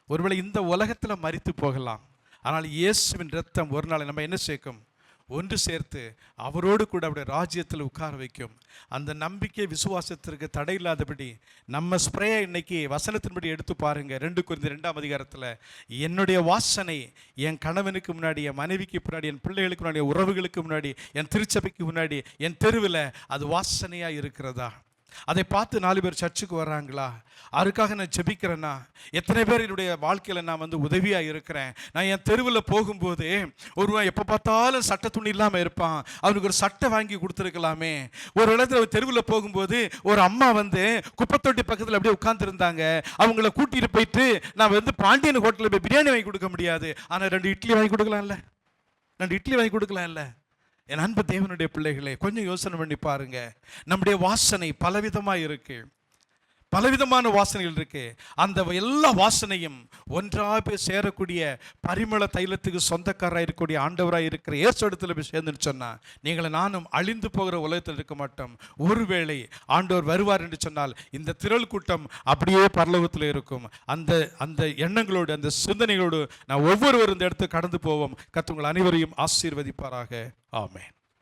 ஒருவேளை இந்த உலகத்தில் மரித்து போகலாம், ஆனால் இயேசுவின் இரத்தம் ஒரு நாள் நம்ம என்ன சேர்க்கும்? ஒன்று சேர்த்து அவரோடு கூட அவருடைய ராஜ்யத்தில் உட்கார வைக்கும். அந்த நம்பிக்கை விசுவாசத்திற்கு தடை இல்லாதபடி நம்ம ஸ்ப்ரேயை இன்னைக்கு வசனத்தின்படி எடுத்து பாருங்க. 2 கொரிந்தியர் 2:அதிகாரத்தில் என்னுடைய வாசனை என் கணவனுக்கு முன்னாடி, என் மனைவிக்கு முன்னாடி, என் பிள்ளைகளுக்கு முன்னாடி, உறவுகளுக்கு முன்னாடி, என் திருச்சபைக்கு முன்னாடி, என் தெருவில் அது வாசனையாக இருக்கிறதா? அதை பார்த்து 4 பேர் சர்ச்சுக்கு வர்றாங்களா? அதுக்காக நான் ஜெபிக்கிறேன்னா, எத்தனை பேர் என்னுடைய வாழ்க்கையில் நான் வந்து உதவியாக இருக்கிறேன். நான் என் தெருவில் போகும்போது ஒருவன் எப்போ பார்த்தாலும் சட்டை துணி இல்லாமல் இருப்பான், அவனுக்கு ஒரு சட்டை வாங்கி கொடுத்துருக்கலாமே. ஒரு இடத்துல தெருவில் போகும்போது ஒரு அம்மா வந்து குப்பைத்தொட்டி பக்கத்தில் அப்படியே உட்காந்துருந்தாங்க, அவங்கள கூட்டிகிட்டு போயிட்டு நான் வந்து பாண்டியன் ஹோட்டலில் போய் பிரியாணி வாங்கி கொடுக்க முடியாது, ஆனால் 2 இட்லி வாங்கி கொடுக்கலாம்ல, 2 இட்லி வாங்கி கொடுக்கலாம்ல. என் அன்பு தேவனுடைய பிள்ளைகளே, கொஞ்சம் யோசனை பண்ணி பாருங்க. நம்முடைய வாசனை பலவிதமாக இருக்கு, பலவிதமான வாசனைகள் இருக்கு. அந்த எல்லா வாசனையும் ஒன்றாக போய் சேரக்கூடிய பரிமள தைலத்துக்கு சொந்தக்காராக இருக்கக்கூடிய ஆண்டவராக இருக்கிற இயேசு இடத்துல போய் சேர்ந்துன்னு சொன்னா, நீங்களை நானும் அழிந்து போகிற உலகத்தில் இருக்க மாட்டோம். ஒருவேளை ஆண்டவர் வருவார் என்று சொன்னால் இந்த திரள் கூட்டம் அப்படியே பரலோகத்தில் இருக்கும். அந்த அந்த எண்ணங்களோடு, அந்த சிந்தனைகளோடு நான் ஒவ்வொருவரும் இந்த இடத்துக்கு கடந்து போவோம். கர்த்தர் உங்கள் அனைவரையும் ஆசீர்வதிப்பாராக. ஆமென்.